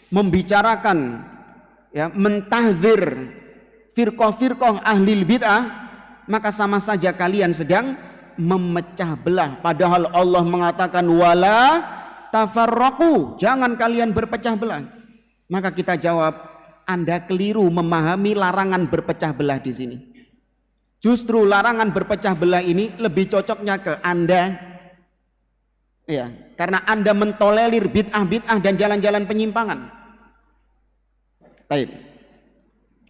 membicarakan, mentahdzir firqah-firqah ahlil bid'ah, maka sama saja kalian sedang memecah belah. Padahal Allah mengatakan wala tafarraqu, jangan kalian berpecah belah. Maka kita jawab, Anda keliru memahami larangan berpecah belah di sini. Justru larangan berpecah belah ini lebih cocoknya ke Anda, karena Anda mentolerir bid'ah-bid'ah dan jalan-jalan penyimpangan. Baik.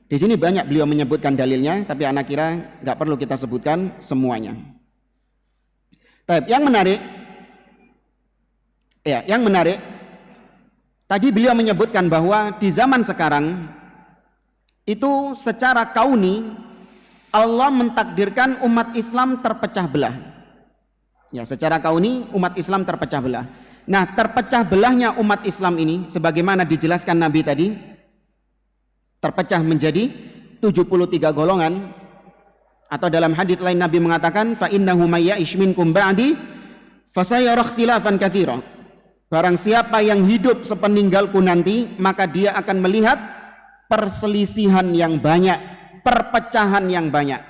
Di sini banyak beliau menyebutkan dalilnya, tapi anak kira nggak perlu kita sebutkan semuanya. Baik, yang menarik, tadi beliau menyebutkan bahwa di zaman sekarang itu secara kauni Allah mentakdirkan umat Islam terpecah belah. Ya, secara kauni umat Islam terpecah belah. Nah, terpecah belahnya umat Islam ini sebagaimana dijelaskan Nabi tadi, terpecah menjadi 73 golongan, atau dalam hadits lain Nabi mengatakan fa innahu may ya'ish minkum ba'di fasayara ikhtilafan katsira. Barang siapa yang hidup sepeninggalku nanti, maka dia akan melihat perselisihan yang banyak, perpecahan yang banyak.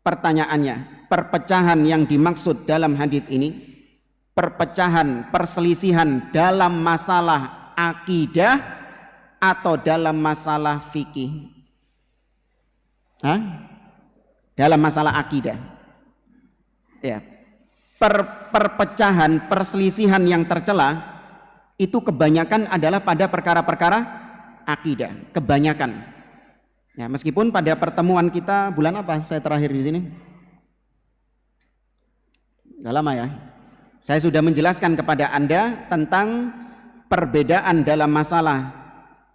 Pertanyaannya, perpecahan yang dimaksud dalam hadis ini, perpecahan, perselisihan dalam masalah akidah atau dalam masalah fikih? Dalam masalah akidah. Ya. Perpecahan, perselisihan yang tercela itu kebanyakan adalah pada perkara-perkara akidah, kebanyakan. Ya, meskipun pada pertemuan kita bulan apa saya terakhir di sini? Sudah lama ya. Saya sudah menjelaskan kepada Anda tentang perbedaan dalam masalah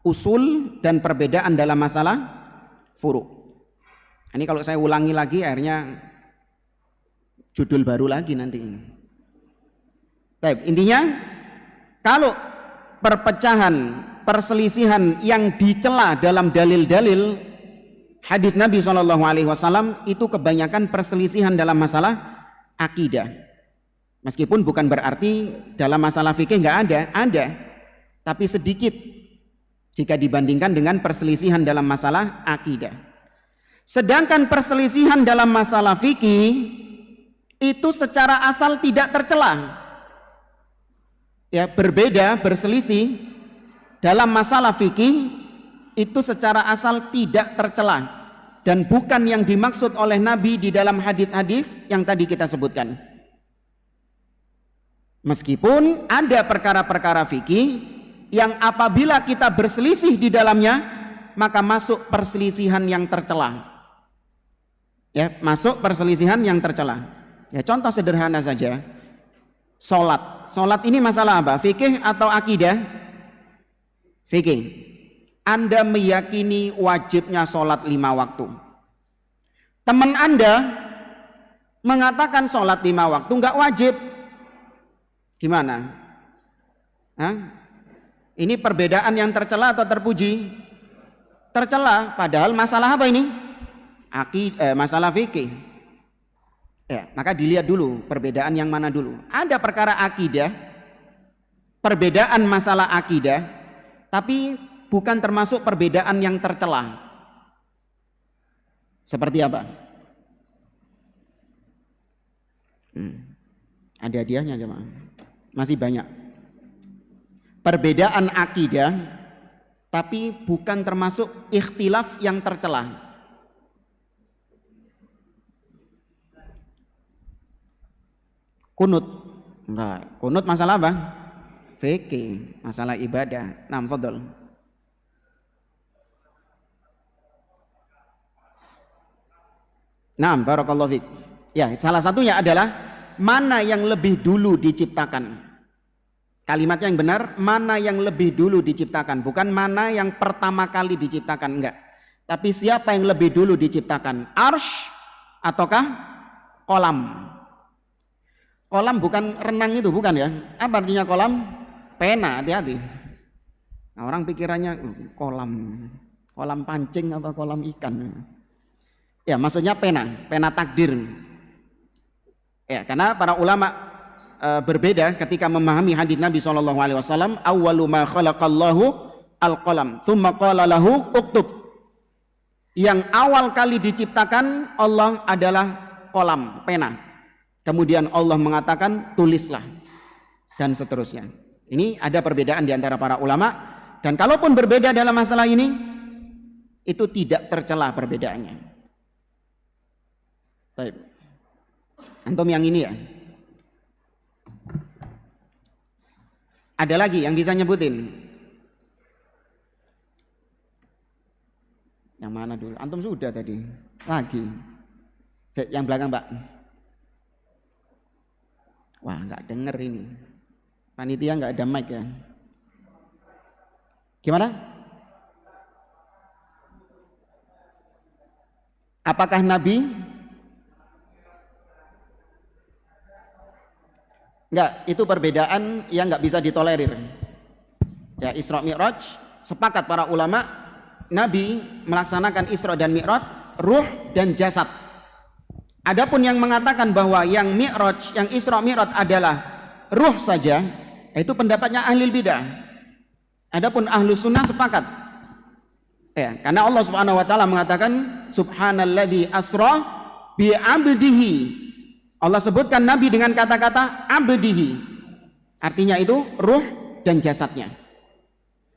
usul dan perbedaan dalam masalah furu'. Ini kalau saya ulangi lagi akhirnya judul baru lagi nanti ini. Baik, intinya kalau perpecahan, perselisihan yang dicela dalam dalil-dalil hadis Nabi SAW itu kebanyakan perselisihan dalam masalah akidah. Meskipun bukan berarti dalam masalah fikih nggak ada, tapi sedikit jika dibandingkan dengan perselisihan dalam masalah akidah. Sedangkan perselisihan dalam masalah fikih itu secara asal tidak tercela. Ya, berbeda, berselisih dalam masalah fikih itu secara asal tidak tercela dan bukan yang dimaksud oleh Nabi di dalam hadis-hadis yang tadi kita sebutkan. Meskipun ada perkara-perkara fikih yang apabila kita berselisih di dalamnya maka masuk perselisihan yang tercela. Ya, masuk perselisihan yang tercela. Ya, contoh sederhana saja, Sholat ini masalah apa? Fikih atau akidah? Fikih. Anda meyakini wajibnya sholat 5 waktu. Teman Anda mengatakan sholat 5 waktu nggak wajib. Gimana? Ini perbedaan yang tercela atau terpuji? Tercela. Padahal masalah apa ini? Masalah fikih. Ya, maka dilihat dulu perbedaan yang mana dulu. Ada perkara akidah, perbedaan masalah akidah, tapi bukan termasuk perbedaan yang tercela. Seperti apa? Ada hadiahnya jemaah. Masih banyak. Perbedaan akidah, tapi bukan termasuk ikhtilaf yang tercela. Kunut, enggak. Kunut masalah apa? Fikih, masalah ibadah. Nah, fadhol. Nah, barakallahu fiik. Ya, salah satunya adalah mana yang lebih dulu diciptakan. Kalimatnya yang benar, mana yang lebih dulu diciptakan, bukan mana yang pertama kali diciptakan, enggak. Tapi siapa yang lebih dulu diciptakan? Arsy ataukah kolam? Kolam bukan renang itu, bukan ya. Apa artinya kolam? Pena, hati-hati. Nah, orang pikirannya kolam pancing apa kolam ikan. Ya, maksudnya pena takdir. Ya, karena para ulama berbeda ketika memahami hadis Nabi SAW. Awwalu ma khalaqallahu al-qalam, tsumma qala lahu uktub. Yang awal kali diciptakan Allah adalah kolam, pena. Kemudian Allah mengatakan tulislah, dan seterusnya. Ini ada perbedaan di antara para ulama, dan kalaupun berbeda dalam masalah ini, itu tidak tercela perbedaannya. Baik. Antum yang ini ya. Ada lagi yang bisa nyebutin? Yang mana dulu? Antum sudah tadi. Lagi. Yang belakang, Pak. Wah, nggak denger ini. Panitia nggak ada mic ya. Gimana? Apakah Nabi? Enggak, itu perbedaan yang nggak bisa ditolerir. Ya, Isra Mi'raj, sepakat para ulama, Nabi melaksanakan Isra dan Mi'raj, ruh dan jasad. Adapun yang mengatakan bahwa yang Mi'raj, yang Isra Mi'raj adalah ruh saja, itu pendapatnya ahli bidah. Adapun ahlu sunnah sepakat. Ya, karena Allah Subhanahu wa taala mengatakan subhanalladzi asra bi 'abdihi. Allah sebutkan Nabi dengan kata-kata abdihi. Artinya itu ruh dan jasadnya.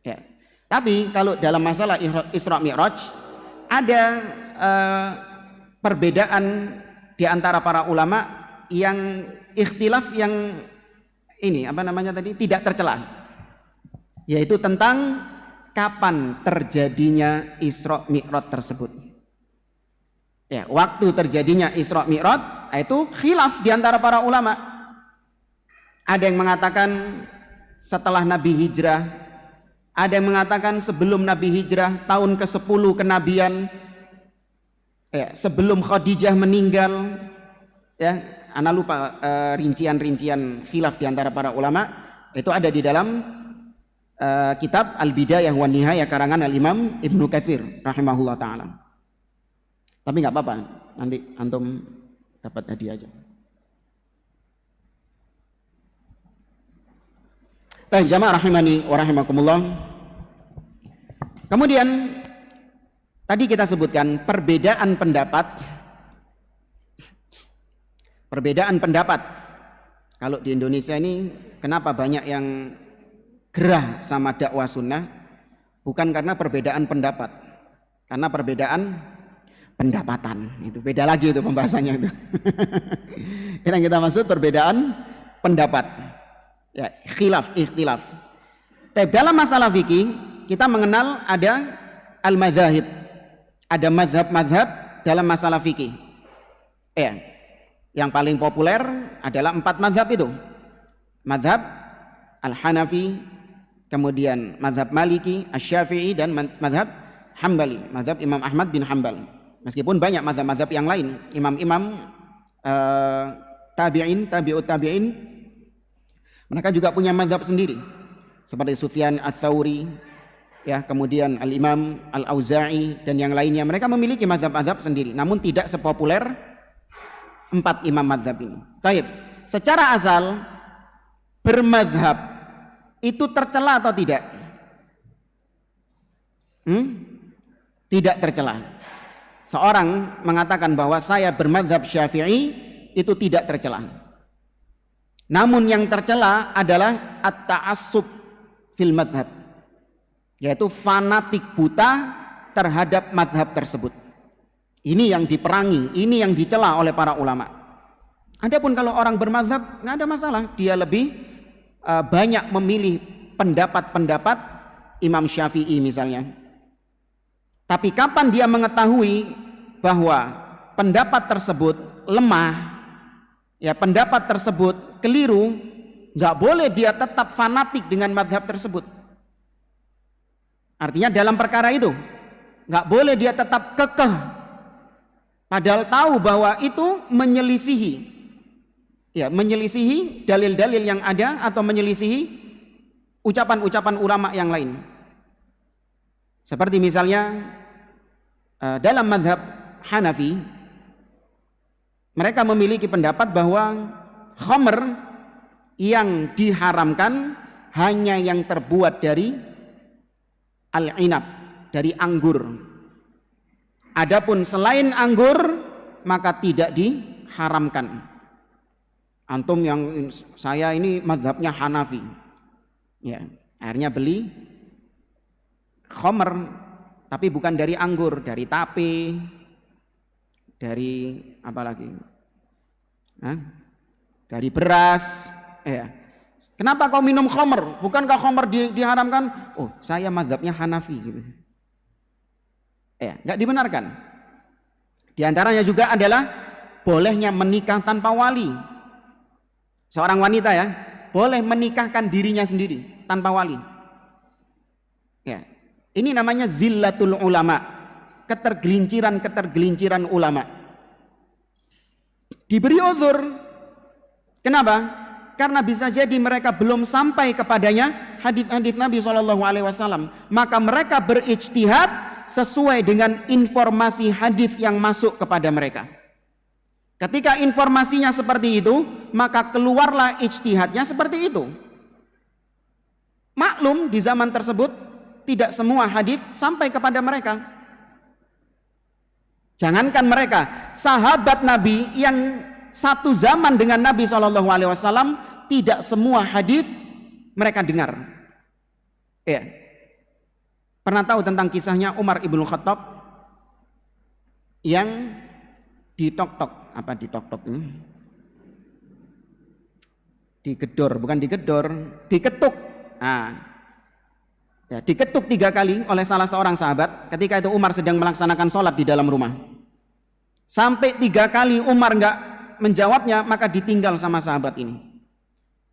Ya. Tapi kalau dalam masalah Isra Mi'raj ada perbedaan di antara para ulama yang ikhtilaf yang ini apa namanya tadi tidak tercela, yaitu tentang kapan terjadinya Isra Mi'raj tersebut. Ya, waktu terjadinya Isra Mi'raj itu khilaf di antara para ulama. Ada yang mengatakan setelah Nabi hijrah, ada yang mengatakan sebelum Nabi hijrah, tahun ke-10 kenabian, ya, sebelum Khadijah meninggal. Ya, ana lupa rincian-rincian khilaf di antara para ulama. Itu ada di dalam kitab Al-Bidayah wan Nihayah karangan Al-Imam Ibnu Katsir rahimahullah taala. Tapi nggak apa-apa, nanti antum dapat hadiah aja. Baik, jamaah rahimani wa rahimakumullah. Kemudian tadi kita sebutkan perbedaan pendapat. Perbedaan pendapat. Kalau di Indonesia ini kenapa banyak yang gerah sama dakwah sunnah? Bukan karena perbedaan pendapat, karena perbedaan pendapatan. Itu beda lagi itu pembahasannya itu. Yang kita maksud perbedaan pendapat. Ya, khilaf, ikhtilaf. Tapi dalam masalah fikih kita mengenal ada al-madzhab. Ada mazhab-mazhab dalam masalah fikih. Ya. Yang paling populer adalah 4 mazhab itu. Mazhab Al-Hanafi, kemudian mazhab Maliki, Asy-Syafi'i, dan mazhab Hambali, mazhab Imam Ahmad bin Hanbal. Meskipun banyak mazhab-mazhab yang lain, imam-imam tabi'in, tabi'ut tabi'in, mereka juga punya mazhab sendiri. Seperti Sufyan Ats-Tsauri, ya, kemudian Al-Imam Al-Auza'i dan yang lainnya. Mereka memiliki mazhab-mazhab sendiri, namun tidak sepopuler 4 imam mazhab ini. Taib. Secara asal bermazhab itu tercela atau tidak? Tidak tercela. Seorang mengatakan bahwa saya bermadzhab Syafi'i itu tidak tercela. Namun yang tercela adalah at-ta'assub fil madhab. yaitu fanatik buta terhadap madhab tersebut. Ini yang diperangi, ini yang dicela oleh para ulama. Adapun kalau orang bermadhab nggak ada masalah, dia lebih banyak memilih pendapat-pendapat Imam Syafi'i misalnya. Tapi kapan dia mengetahui bahwa pendapat tersebut lemah, ya pendapat tersebut keliru, nggak boleh dia tetap fanatik dengan madhab tersebut. Artinya dalam perkara itu nggak boleh dia tetap kekeh, padahal tahu bahwa itu menyelisihi dalil-dalil yang ada atau menyelisihi ucapan-ucapan ulama yang lain. Seperti misalnya dalam madhab Hanafi, mereka memiliki pendapat bahwa khamr yang diharamkan hanya yang terbuat dari al-inab, dari anggur. Adapun selain anggur maka tidak diharamkan. Antum yang saya ini madhabnya Hanafi, ya, akhirnya beli khamr tapi bukan dari anggur, dari tape, dari apa lagi? Dari beras, ya. Kenapa kau minum khamr? Bukankah khamr diharamkan? Oh, saya madhabnya Hanafi gitu. Ya, nggak dibenarkan. Di antaranya juga adalah bolehnya menikah tanpa wali. Seorang wanita ya boleh menikahkan dirinya sendiri tanpa wali. Ya, ini namanya zillatul ulama, ketergelinciran ulama. Diberi uzur. Kenapa? Karena bisa jadi mereka belum sampai kepadanya hadis-hadis Nabi SAW. Maka mereka berijtihad sesuai dengan informasi hadis yang masuk kepada mereka. Ketika informasinya seperti itu, maka keluarlah ijtihadnya seperti itu. Maklum di zaman tersebut tidak semua hadis sampai kepada mereka. Jangankan mereka, sahabat Nabi yang satu zaman dengan Nabi SAW, tidak semua hadis mereka dengar. Ya. Pernah tahu tentang kisahnya Umar ibn Khattab yang ditok-tok, apa ditok-tok ini? Digedor, bukan digedor, diketuk. Ya, diketuk 3 kali oleh salah seorang sahabat ketika itu Umar sedang melaksanakan sholat di dalam rumah. Sampai 3 kali Umar enggak menjawabnya, maka ditinggal sama sahabat ini.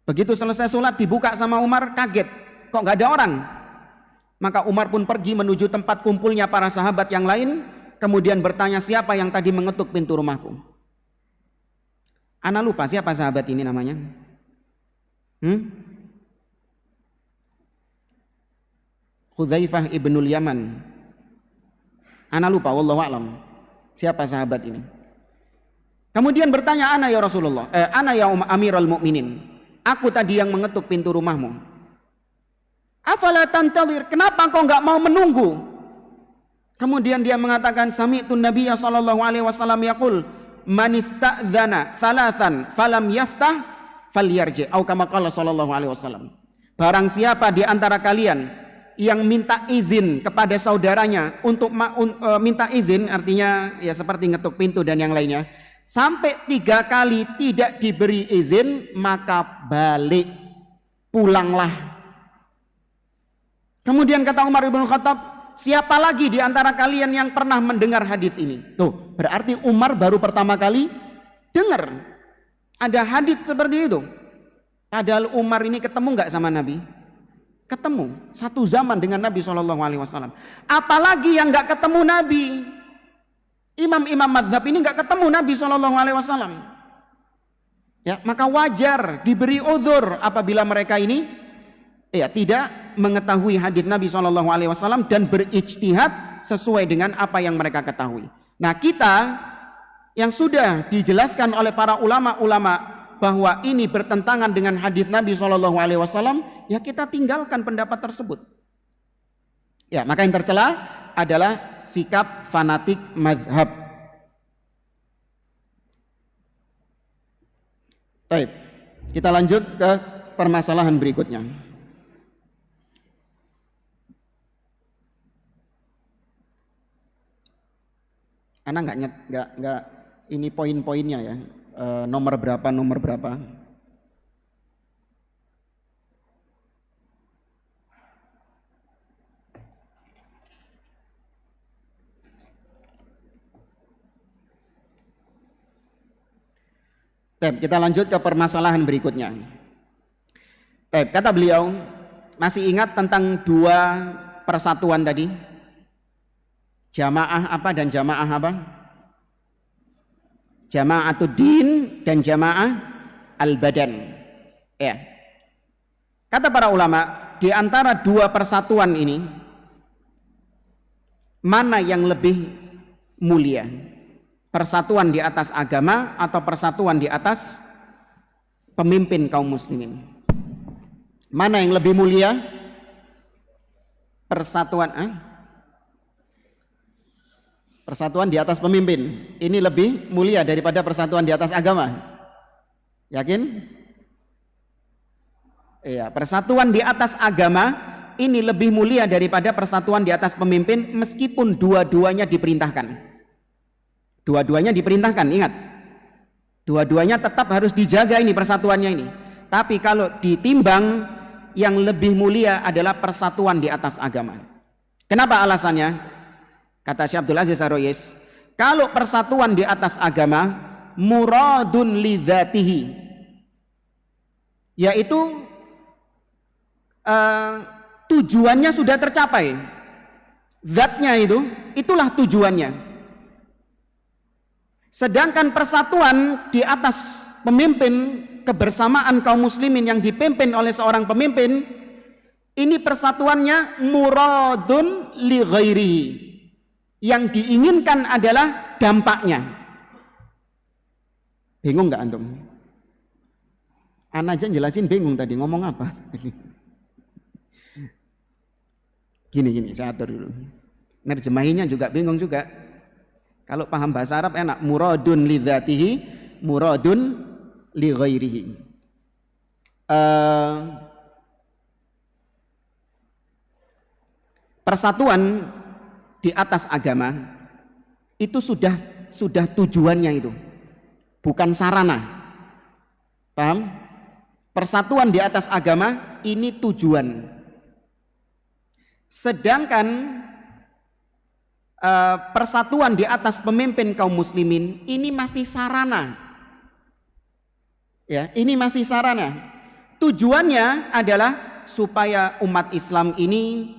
Begitu selesai sholat dibuka sama Umar, kaget, kok nggak ada orang. Maka Umar pun pergi menuju tempat kumpulnya para sahabat yang lain, kemudian bertanya, siapa yang tadi mengetuk pintu rumahku? Ana lupa siapa sahabat ini namanya. Hudzaifah ibnul Yaman. Ana lupa, wallahu a'lam, siapa sahabat ini. Kemudian bertanya, ana ya Rasulullah, ana ya Amirul Mukminin, aku tadi yang mengetuk pintu rumahmu. Afala tantadhir, kenapa kau enggak mau menunggu? Kemudian dia mengatakan, sami'tun Nabiyya sallallahu alaihi wasallam yaqul, man ista'dzana thalathan falam yaftah falyarji, atau kama qala sallallahu alaihi wasallam. Barang siapa di antara kalian yang minta izin kepada saudaranya untuk minta izin, artinya ya seperti ngetuk pintu dan yang lainnya, sampai 3 kali tidak diberi izin, maka balik, pulanglah. Kemudian kata Umar ibn Khattab, siapa lagi di antara kalian yang pernah mendengar hadis ini? Tuh, berarti Umar baru pertama kali dengar ada hadis seperti itu. Padahal Umar ini ketemu nggak sama Nabi? Ketemu, satu zaman dengan Nabi SAW. Apalagi yang nggak ketemu Nabi? Imam-imam madhab ini nggak ketemu Nabi SAW. Ya, maka wajar diberi uzur apabila mereka ini ya tidak mengetahui hadis Nabi SAW dan berijtihad sesuai dengan apa yang mereka ketahui. Nah, kita yang sudah dijelaskan oleh para ulama-ulama bahwa ini bertentangan dengan hadis Nabi SAW, ya kita tinggalkan pendapat tersebut. Ya, maka yang tercela adalah sikap fanatik madhab. Baik, kita lanjut ke permasalahan berikutnya. Ana nggak ini poin-poinnya ya, nomor berapa. Kita lanjut ke permasalahan berikutnya. Kata beliau, masih ingat tentang dua persatuan tadi? Jamaah apa dan jamaah apa? Jama'atud din dan jamaah al-badan. Ya. Kata para ulama, di antara dua persatuan ini, mana yang lebih mulia? Persatuan di atas agama atau persatuan di atas pemimpin kaum muslimin? Mana yang lebih mulia? Persatuan di atas pemimpin ini lebih mulia daripada persatuan di atas agama. Yakin? Iya, persatuan di atas agama ini lebih mulia daripada persatuan di atas pemimpin, meskipun dua-duanya diperintahkan. Dua-duanya diperintahkan, ingat. Dua-duanya tetap harus dijaga ini persatuannya ini. Tapi kalau ditimbang, yang lebih mulia adalah persatuan di atas agama. Kenapa alasannya? Kata Syekh Abdul Aziz Ar-Ru'ais, kalau persatuan di atas agama muradun lidzatihi, yaitu tujuannya sudah tercapai. Zatnya itulah tujuannya. Sedangkan persatuan di atas pemimpin, kebersamaan kaum muslimin yang dipimpin oleh seorang pemimpin, ini persatuannya muradun li ghairihi. Yang diinginkan adalah dampaknya. Bingung nggak antum? Ana aja jelasin bingung tadi ngomong apa. Gini, saya atur dulu. Nerjemahinya juga bingung juga. Kalau paham bahasa Arab enak, muradun li dzatihi, muradun li ghairihi. Persatuan di atas agama itu sudah tujuannya itu, bukan sarana. Paham? Persatuan di atas agama ini tujuan. Sedangkan persatuan di atas pemimpin kaum muslimin ini masih sarana. Ya, ini masih sarana. Tujuannya adalah supaya umat Islam ini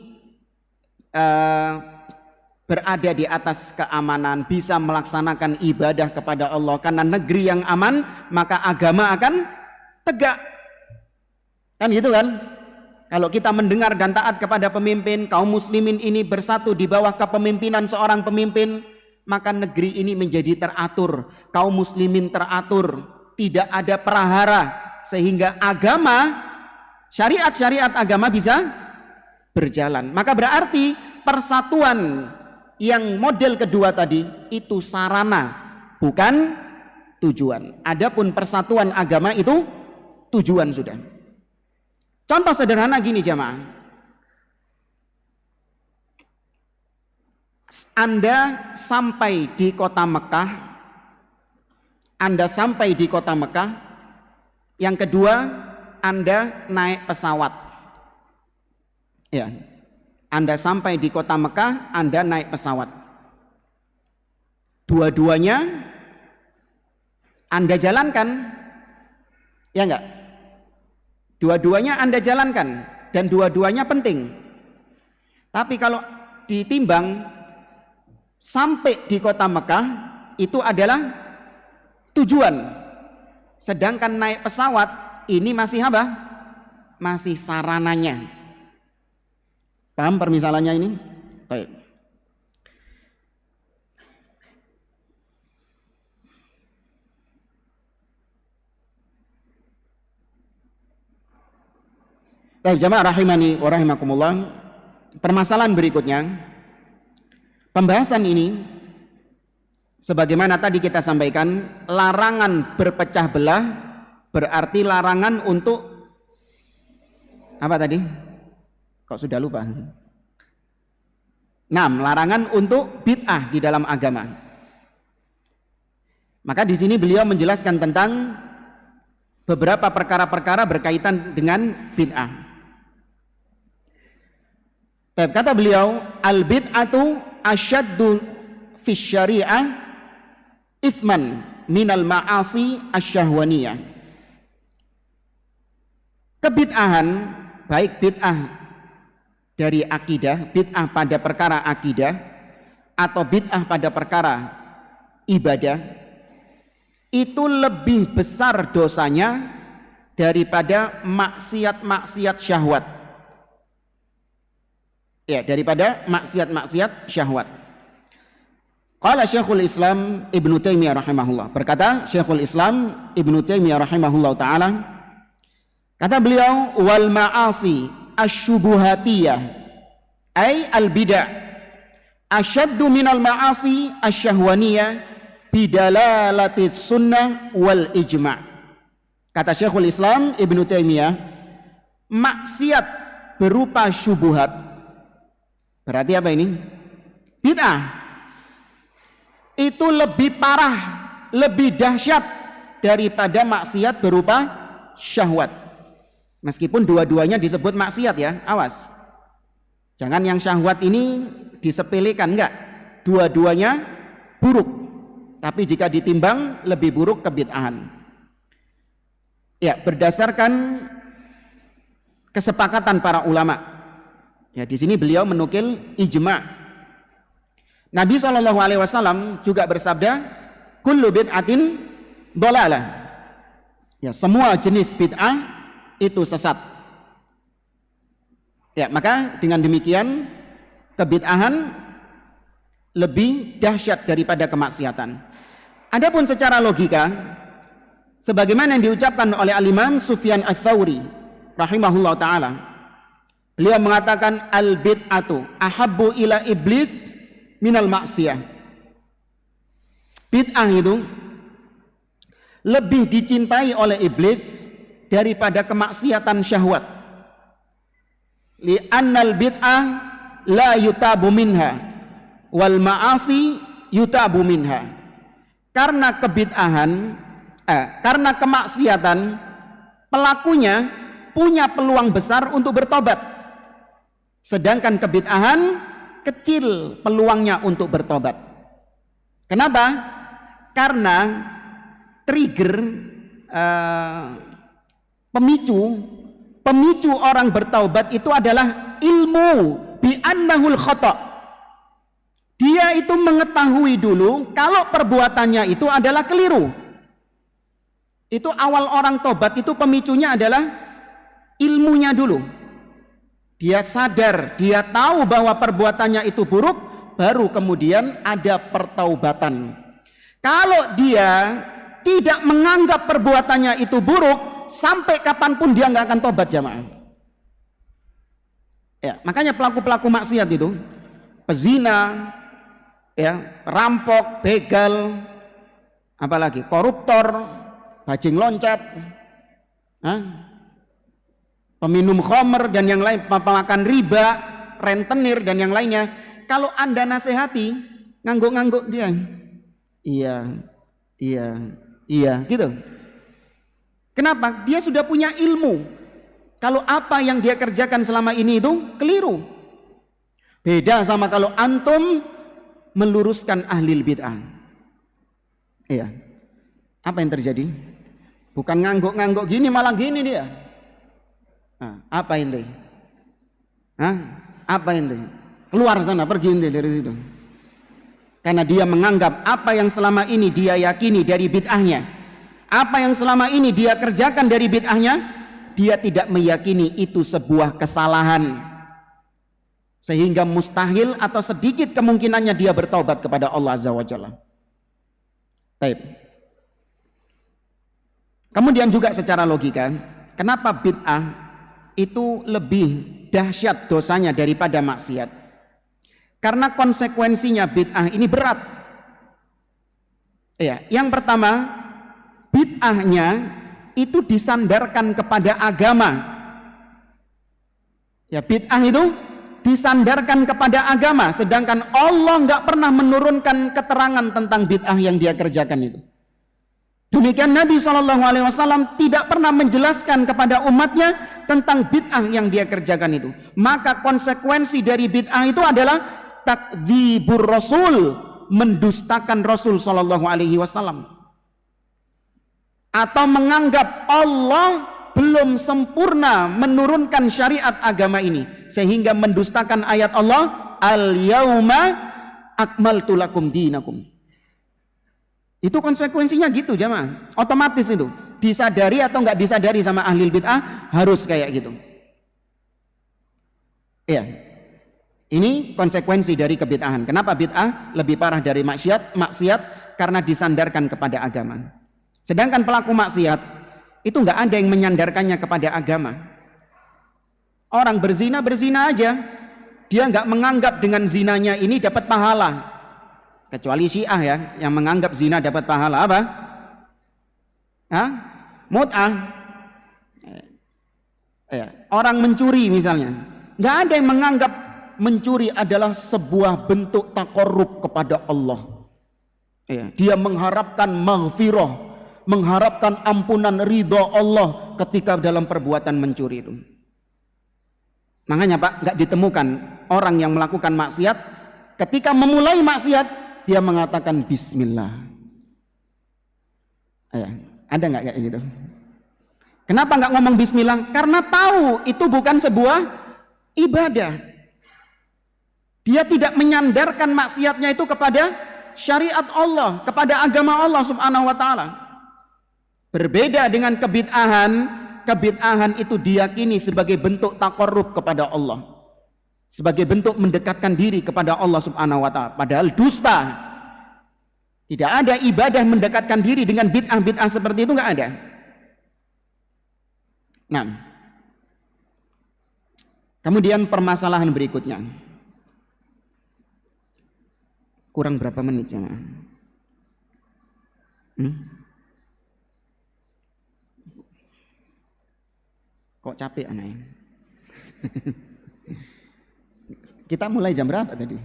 berada di atas keamanan, bisa melaksanakan ibadah kepada Allah. Karena negeri yang aman, maka agama akan tegak. Kan gitu kan? Kalau kita mendengar dan taat kepada pemimpin, kaum muslimin ini bersatu di bawah kepemimpinan seorang pemimpin, maka negeri ini menjadi teratur, kaum muslimin teratur, tidak ada prahara, sehingga agama, syariat-syariat agama bisa berjalan. Maka berarti persatuan yang model kedua tadi itu sarana, bukan tujuan. Adapun persatuan agama itu tujuan sudah. Contoh sederhana gini jamaah. Anda sampai di kota Mekah. Yang kedua, Anda naik pesawat. Ya. Anda sampai di kota Mekah, Anda naik pesawat. Dua-duanya Anda jalankan. Ya enggak? Dua-duanya Anda jalankan dan dua-duanya penting. Tapi kalau ditimbang sampai di kota Mekah itu adalah tujuan. Sedangkan naik pesawat ini masih apa? Masih sarananya. Paham permisalannya ini? Baik. Baik jamaah rahimani wa rahimakumullah. Permasalahan berikutnya, pembahasan ini sebagaimana tadi kita sampaikan, larangan berpecah belah berarti larangan untuk apa tadi? Kok sudah lupa? 6. Larangan untuk bid'ah di dalam agama. Maka di sini beliau menjelaskan tentang beberapa perkara-perkara berkaitan dengan bid'ah. Kata beliau, al-bid'atu asyaddu fi syari'ah ithman minal ma'asi asyahwaniyah. Kebid'ahan, baik bid'ah dari akidah, bid'ah pada perkara akidah, atau bid'ah pada perkara ibadah, itu lebih besar dosanya daripada maksiat-maksiat syahwat. Ya, daripada maksiat-maksiat syahwat. Qala Syekhul Islam Ibnu Taimiyah rahimahullah. Berkata Syekhul Islam Ibnu Taimiyah rahimahullah taala, kata beliau, wal ma'asi asyubuhatiyah ay al bid'ah asyaddu minal ma'asi asyahwaniyah bidalalati sunnah wal ijma'. Kata Syekhul Islam Ibnu Taimiyah, maksiat berupa syubhat, berarti apa ini? Bid'ah, itu lebih parah, lebih dahsyat daripada maksiat berupa syahwat. Meskipun dua-duanya disebut maksiat ya, awas. Jangan yang syahwat ini disepelekan, enggak. Dua-duanya buruk. Tapi jika ditimbang lebih buruk kebid'ahan. Ya, berdasarkan kesepakatan para ulama. Ya, di sini beliau menukil ijma'. Nabi SAW juga bersabda, kullu bid'atin dhalalah. Ya, semua jenis bid'ah itu sesat. Ya, maka dengan demikian kebid'ahan lebih dahsyat daripada kemaksiatan. Adapun secara logika, sebagaimana yang diucapkan oleh Al-Imam Sufyan Ats-Tsauri rahimahullah taala, beliau mengatakan al-bid'atu ahabbu ila iblis minal maksiyah. Bid'ah itu lebih dicintai oleh iblis daripada kemaksiatan syahwat. Li'annal bid'ah la yutabu minha wal ma'asi yutabu minha. Karena kebid'ahan, karena kemaksiatan, pelakunya punya peluang besar untuk bertobat. Sedangkan kebid'ahan kecil peluangnya untuk bertobat. Kenapa? Karena trigger, pemicu orang bertaubat itu adalah ilmu bi annahul khata'. Dia itu mengetahui dulu kalau perbuatannya itu adalah keliru. Itu awal orang tobat itu pemicunya adalah ilmunya dulu. Dia sadar, dia tahu bahwa perbuatannya itu buruk, baru kemudian ada pertaubatan. Kalau dia tidak menganggap perbuatannya itu buruk, sampai kapanpun dia nggak akan tobat, jamaah. Ya, makanya pelaku-pelaku maksiat itu, pezina, ya, rampok, begal, apalagi koruptor, bajing loncat, peminum khamr dan yang lain, pemakan riba, rentenir dan yang lainnya. Kalau Anda nasihati, ngangguk-ngangguk dia, iya, gitu. Kenapa? Dia sudah punya ilmu. Kalau apa yang dia kerjakan selama ini itu keliru. Beda sama kalau antum meluruskan ahlil bid'ah. Iya. Apa yang terjadi? Bukan ngangguk-ngangguk gini, malah gini dia. Apa ini? Apa ini? Keluar sana, pergi ini dari situ. Karena dia menganggap apa yang selama ini dia yakini dari bid'ahnya, apa yang selama ini dia kerjakan dari bid'ahnya, dia tidak meyakini itu sebuah kesalahan. Sehingga mustahil atau sedikit kemungkinannya dia bertaubat kepada Allah Azza wa Jalla. Baik. Kemudian juga secara logika, kenapa bid'ah itu lebih dahsyat dosanya daripada maksiat? Karena konsekuensinya bid'ah ini berat. Ya, yang pertama, bid'ahnya itu disandarkan kepada agama. Ya, bid'ah itu disandarkan kepada agama, sedangkan Allah nggak pernah menurunkan keterangan tentang bid'ah yang dia kerjakan itu. Demikian Nabi SAW tidak pernah menjelaskan kepada umatnya tentang bid'ah yang dia kerjakan itu. Maka konsekuensi dari bid'ah itu adalah takdzibur Rasul, mendustakan Rasul SAW, atau menganggap Allah belum sempurna menurunkan syariat agama ini, sehingga mendustakan ayat Allah, al-yauma akmaltu lakum dinakum. Itu konsekuensinya gitu jamaah, otomatis itu disadari atau nggak disadari sama ahli bid'ah harus kayak gitu. Iya, ini konsekuensi dari kebid'ahan. Kenapa bid'ah lebih parah dari maksiat? Maksiat karena disandarkan kepada agama. Sedangkan pelaku maksiat itu nggak ada yang menyandarkannya kepada agama. Orang berzina aja, dia nggak menganggap dengan zinanya ini dapat pahala. Kecuali Syiah ya, yang menganggap zina dapat pahala apa? Mut'ah. Orang mencuri misalnya, nggak ada yang menganggap mencuri adalah sebuah bentuk takorrub kepada Allah. Dia mengharapkan maghfirah, mengharapkan ampunan ridha Allah ketika dalam perbuatan mencuri itu. Makanya Pak, nggak ditemukan orang yang melakukan maksiat ketika memulai maksiat dia mengatakan bismillah. Ada nggak kayak gitu? Kenapa nggak ngomong bismillah? Karena tahu itu bukan sebuah ibadah. Dia tidak menyandarkan maksiatnya itu kepada syariat Allah, kepada agama Allah Subhanahu wa taala. Berbeda dengan kebid'ahan, kebid'ahan itu diyakini sebagai bentuk takarrub kepada Allah, sebagai bentuk mendekatkan diri kepada Allah Subhanahu wa taala, padahal dusta. Tidak ada ibadah mendekatkan diri dengan bid'ah-bid'ah seperti itu, nggak ada. Nah, kemudian permasalahan berikutnya. Kurang berapa menit ya? Kok capek anaknya? Kita mulai jam berapa tadi?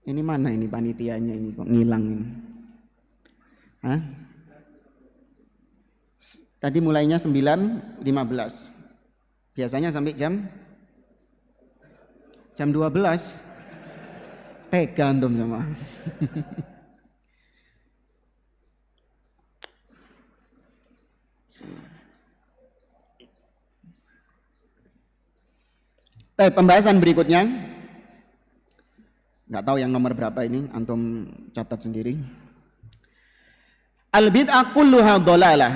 Ini mana ini panitianya ini kok ngilang ini? Tadi mulainya 9.15. Biasanya sampai jam 12. Tega antum sama. Pembahasan berikutnya, nggak tahu yang nomor berapa ini, antum catat sendiri. Al bid'ah kulluha dhalalah.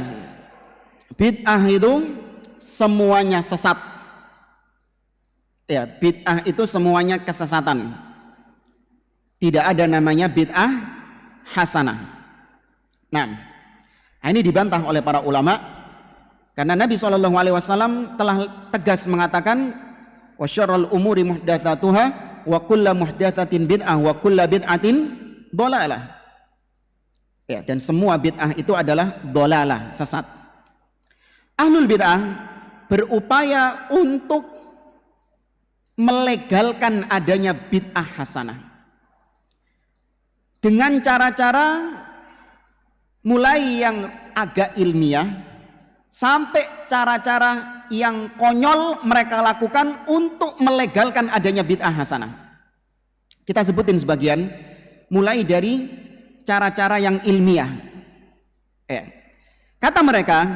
Bid'ah itu semuanya sesat. Ya, bid'ah itu semuanya kesesatan. Tidak ada namanya bid'ah hasanah. Nah, ini dibantah oleh para ulama karena Nabi SAW telah tegas mengatakan wa syarrul umuri muhdatsatuha wa kullu muhdatsatin bid'ah wa kullu bid'atin dhalalah. Ya, dan semua bid'ah itu adalah dhalalah, sesat. Ahlul bid'ah berupaya untuk melegalkan adanya bid'ah hasanah dengan cara-cara mulai yang agak ilmiah sampai cara-cara yang konyol mereka lakukan untuk melegalkan adanya bid'ah hasanah. Kita sebutin sebagian, mulai dari cara-cara yang ilmiah. Kata mereka,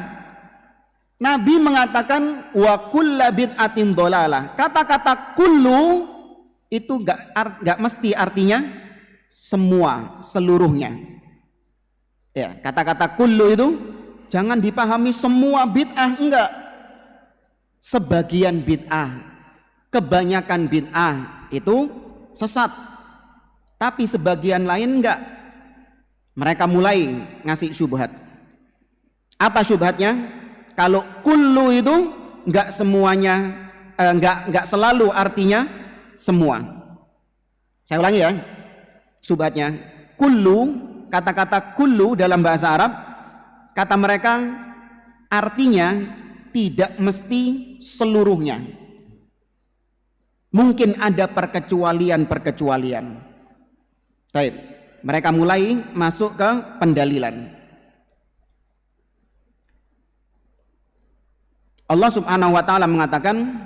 Nabi mengatakan wa kullu bid'atin dhalalah. Kata-kata kullu itu gak mesti artinya semua, seluruhnya. Ya, kata-kata kullu itu jangan dipahami semua bid'ah, enggak. Sebagian bid'ah, kebanyakan bid'ah itu sesat. Tapi sebagian lain enggak. Mereka mulai ngasih syubhat. Apa syubhatnya? Kalau kullu itu enggak semuanya, enggak selalu artinya semua. Saya ulangi ya. Syubhatnya, kullu, kata-kata kullu dalam bahasa Arab, kata mereka artinya tidak mesti seluruhnya. Mungkin ada perkecualian-perkecualian. Baik, mereka mulai masuk ke pendalilan. Allah Subhanahu wa taala mengatakan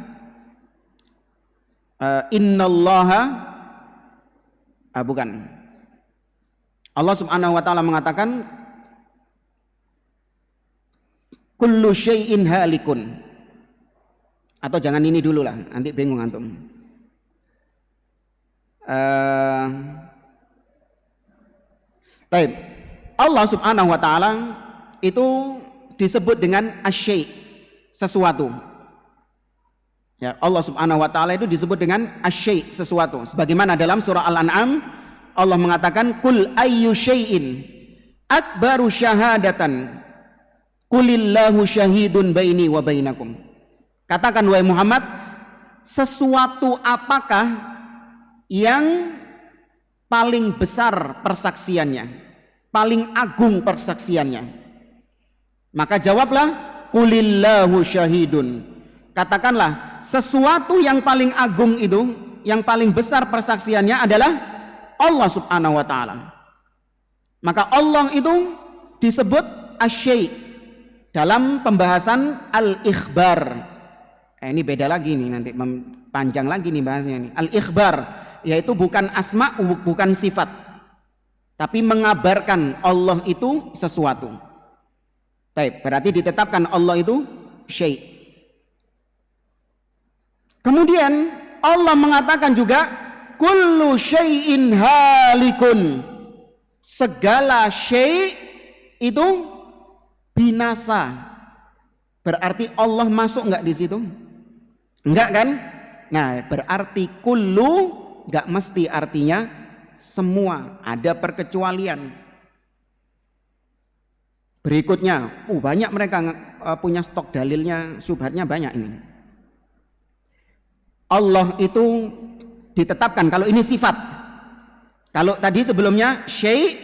innallaha bukan. Allah Subhanahu wa taala mengatakan kullu syai'in halikun. Atau jangan ini dulu lah, nanti bingung antum. Baik. Allah Subhanahu wa taala itu disebut dengan asy-syai', sesuatu. Ya, Allah Subhanahu wa taala itu disebut dengan asy-syai', sesuatu. Sebagaimana dalam surah Al-An'am Allah mengatakan kul ayyu syai'in akbaru syahadatan qulillahu syahidun baini wa bainakum. Katakan wahai Muhammad, sesuatu apakah yang paling besar persaksiannya, paling agung persaksiannya? Maka jawablah qulillahu syahidun. Katakanlah sesuatu yang paling agung itu, yang paling besar persaksiannya adalah Allah Subhanahu wa taala. Maka Allah itu disebut asy-syai' dalam pembahasan al-ikhbar. Ini beda lagi nih, nanti panjang lagi nih bahasnya nih. Al-ikhbar yaitu bukan asma, bukan sifat, tapi mengabarkan Allah itu sesuatu. Baik, berarti ditetapkan Allah itu syai'. Kemudian Allah mengatakan juga kullu syai'in halikun. Segala syai' itu binasa. Berarti Allah masuk enggak di situ? Enggak kan? Nah, berarti kullu enggak mesti artinya semua, ada perkecualian. Berikutnya, banyak mereka punya stok dalilnya, syubhatnya banyak ini. Allah itu ditetapkan kalau ini sifat. Kalau tadi sebelumnya syai'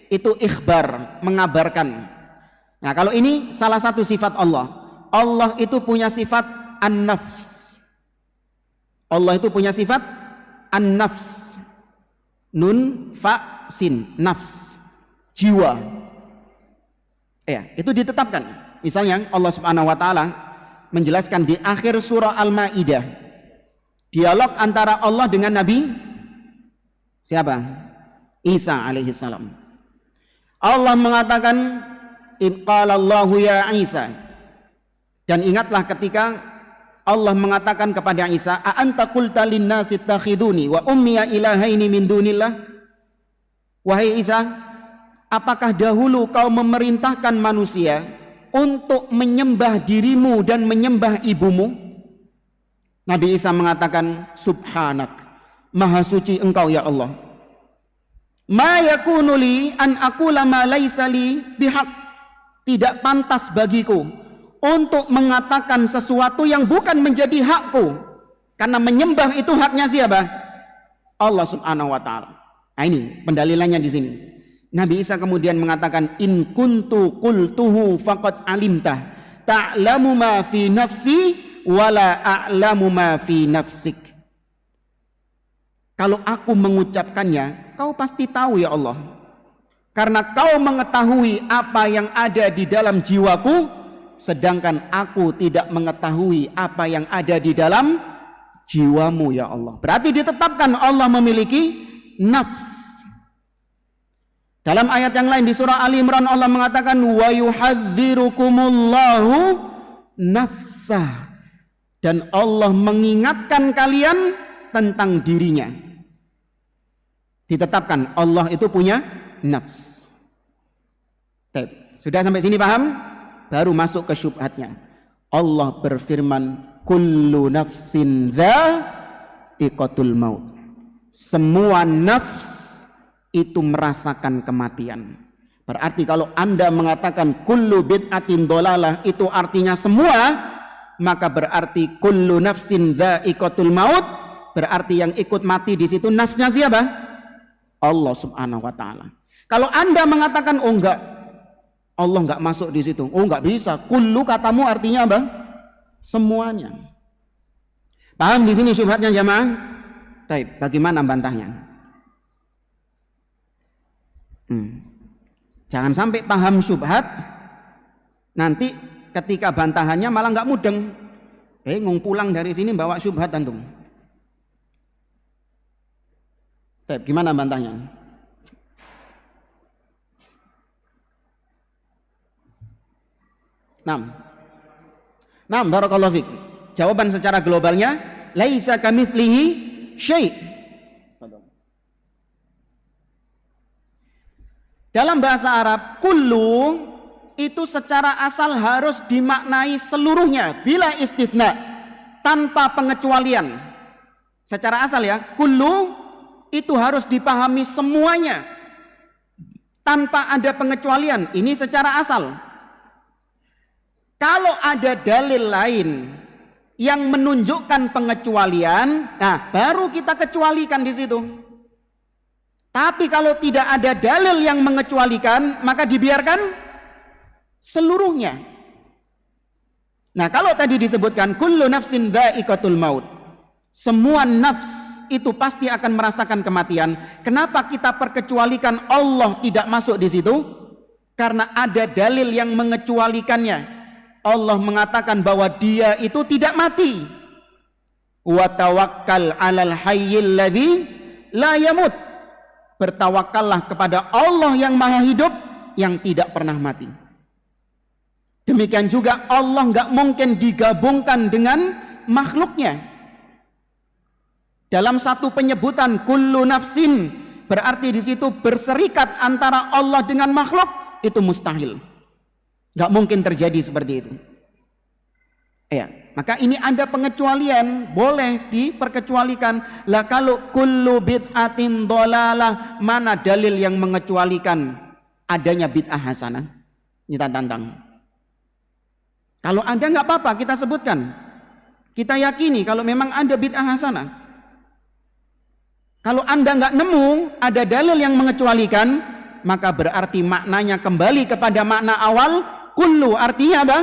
itu ikhbar, mengabarkan. Nah, kalau ini salah satu sifat Allah. Allah itu punya sifat an-nafs. Allah itu punya sifat an-nafs. Nun fa sin, nafs, jiwa. Ya, itu ditetapkan. Misalnya Allah Subhanahu wa taala menjelaskan di akhir surah Al-Maidah, dialog antara Allah dengan Nabi siapa? Isa alaihi salam. Allah mengatakan id qala Allahu ya Isa. Dan ingatlah ketika Allah mengatakan kepada Isa, a anta qulta lin-nasi ittakhiduni wa ummiya ilahaini min dunillah. Wahai Isa, apakah dahulu kau memerintahkan manusia untuk menyembah dirimu dan menyembah ibumu? Nabi Isa mengatakan, subhanak, maha suci engkau ya Allah. Ma yakunu li an aqula ma laisa li bihaq. Tidak pantas bagiku untuk mengatakan sesuatu yang bukan menjadi hakku. Karena menyembah itu haknya siapa? Allah Subhanahu wa taala. Nah, ini pendalilannya di sini. Nabi Isa kemudian mengatakan in kuntu qultuhu faqad alimtah ta'lamu ma fi nafsi wala a'lamu ma fi nafsik. Kalau aku mengucapkannya, kau pasti tahu ya Allah. Karena kau mengetahui apa yang ada di dalam jiwaku, sedangkan aku tidak mengetahui apa yang ada di dalam jiwamu ya Allah. Berarti ditetapkan Allah memiliki nafs. Dalam ayat yang lain di surah Ali Imran Allah mengatakan wa yuhadzirukumullahu nafsah. Dan Allah mengingatkan kalian tentang dirinya. Ditetapkan Allah itu punya nafs. Sudah sampai sini paham? Baru masuk ke syubhatnya. Allah berfirman kullu nafsin dha'iqatul maut. Semua nafs itu merasakan kematian. Berarti kalau Anda mengatakan kullu bid'atin dhalalah itu artinya semua, maka berarti kullu nafsin dha'iqatul maut, berarti yang ikut mati di situ nafsnya siapa? Allah Subhanahu wa taala. Kalau Anda mengatakan oh enggak, Allah enggak masuk di situ. Oh enggak bisa. Kullu katamu artinya apa? Semuanya. Paham di sini syubhatnya jamaah? Baik, bagaimana bantahnya? Jangan sampai paham syubhat, nanti ketika bantahannya malah nggak mudeng. Bingung pulang dari sini bawa syubhat antum. Gimana bantahnya? Barakallahu fiik. Jawaban secara globalnya, laisa kamitslihi syai'. Dalam bahasa Arab, kullu itu secara asal harus dimaknai seluruhnya bila istifna, tanpa pengecualian. Secara asal ya, kullu itu harus dipahami semuanya tanpa ada pengecualian. Ini secara asal. Kalau ada dalil lain yang menunjukkan pengecualian, nah baru kita kecualikan di situ. Tapi kalau tidak ada dalil yang mengecualikan, maka dibiarkan seluruhnya. Nah, kalau tadi disebutkan kullu nafsin dha'iqatul maut, semua nafs itu pasti akan merasakan kematian. Kenapa kita perkecualikan Allah tidak masuk di situ? Karena ada dalil yang mengecualikannya. Allah mengatakan bahwa Dia itu tidak mati. Wa tawakkal 'alal hayyil ladzi la yamut. Bertawakallah kepada Allah yang maha hidup, yang tidak pernah mati. Demikian juga Allah nggak mungkin digabungkan dengan makhluknya. Dalam satu penyebutan kullu nafsin, berarti di situ berserikat antara Allah dengan makhluk, itu mustahil. Nggak mungkin terjadi seperti itu. Ya, maka ini ada pengecualian, boleh diperkecualikan. Lah kalau kullu bid'atin dhalalah, mana dalil yang mengecualikan adanya bid'ah hasanah? Kita tantang. Kalau ada nggak apa-apa kita sebutkan. Kita yakini kalau memang ada bid'ah hasanah. Kalau Anda nggak nemu ada dalil yang mengecualikan, maka berarti maknanya kembali kepada makna awal, kullu artinya apa?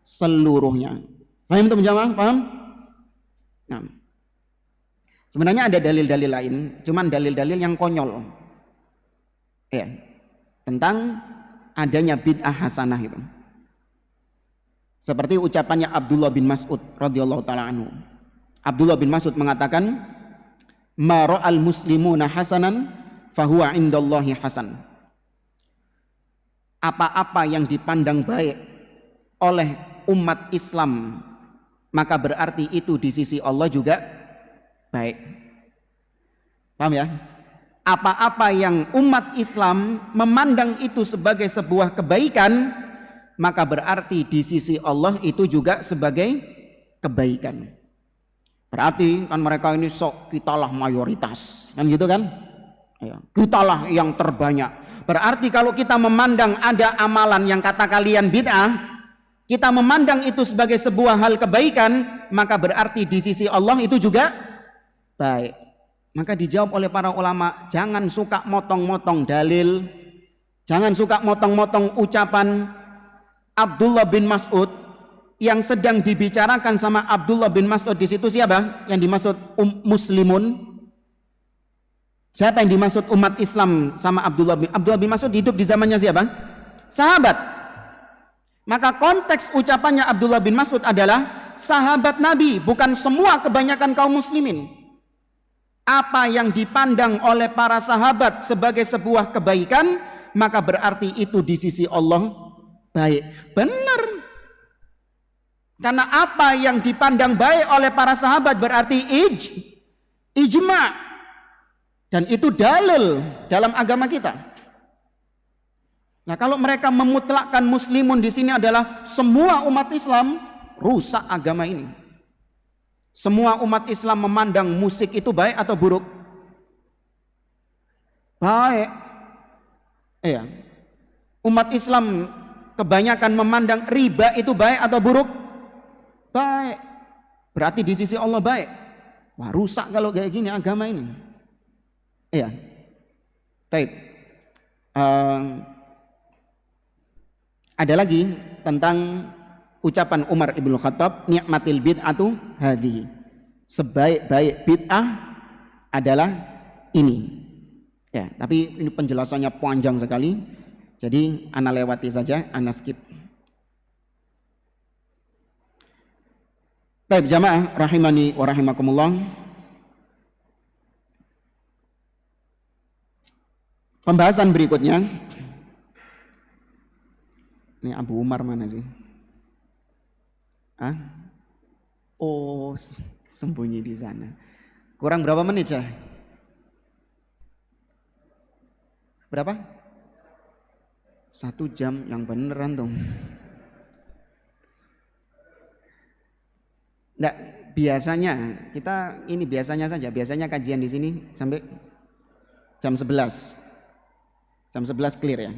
Seluruhnya. Paham teman jamaah? Paham? Nah, sebenarnya ada dalil-dalil lain, cuman dalil-dalil yang konyol. Ya, tentang adanya bid'ah hasanah itu. Seperti ucapannya Abdullah bin Mas'ud radhiyallahu taala anhu. Abdullah bin Mas'ud mengatakan, "Ma ra'al muslimuna hasanan fahuwa indallahi hasan." Apa-apa yang dipandang baik oleh umat Islam, maka berarti itu di sisi Allah juga baik. Paham ya? Apa-apa yang umat Islam memandang itu sebagai sebuah kebaikan, maka berarti di sisi Allah itu juga sebagai kebaikan. Berarti kan mereka ini sok kitalah mayoritas, kan gitu kan? Kitalah yang terbanyak. Berarti kalau kita memandang ada amalan yang kata kalian bid'ah, kita memandang itu sebagai sebuah hal kebaikan, maka berarti di sisi Allah itu juga baik. Maka dijawab oleh para ulama, jangan suka motong-motong dalil, jangan suka motong-motong ucapan Abdullah bin Mas'ud. Yang sedang dibicarakan sama Abdullah bin Mas'ud di situ siapa? Yang dimaksud muslimun. Siapa yang dimaksud umat Islam sama Abdullah bin Mas'ud hidup di zamannya siapa? Sahabat. Maka konteks ucapannya Abdullah bin Mas'ud adalah sahabat Nabi, bukan semua kebanyakan kaum muslimin. Apa yang dipandang oleh para sahabat sebagai sebuah kebaikan, maka berarti itu di sisi Allah baik. Benar. Karena apa yang dipandang baik oleh para sahabat berarti ijma'. Dan itu dalil dalam agama kita. Nah, kalau mereka memutlakkan muslimun di sini adalah semua umat Islam, rusak agama ini. Semua umat Islam memandang musik itu baik atau buruk? Baik. Iya. Umat Islam kebanyakan memandang riba itu baik atau buruk? Baik. Berarti di sisi Allah baik. Wah, rusak kalau kayak gini agama ini. Iya. Baik. Ada lagi tentang ucapan Umar ibn Khattab, ni'matil bid'atu hadhihi. Sebaik-baik bid'ah adalah ini. Ya, tapi ini penjelasannya panjang sekali. Jadi ana lewati saja, ana skip. Baik jamaah rahimani wa rahimakumullah. Pembahasan berikutnya. Ini Abu Umar mana sih? Ah? Oh, sembunyi di sana. Kurang berapa menit ya? Berapa? 1 jam yang beneran tuh. Enggak, biasanya kita ini biasanya saja. Biasanya kajian di sini sampai jam 11. Jam 11 clear ya.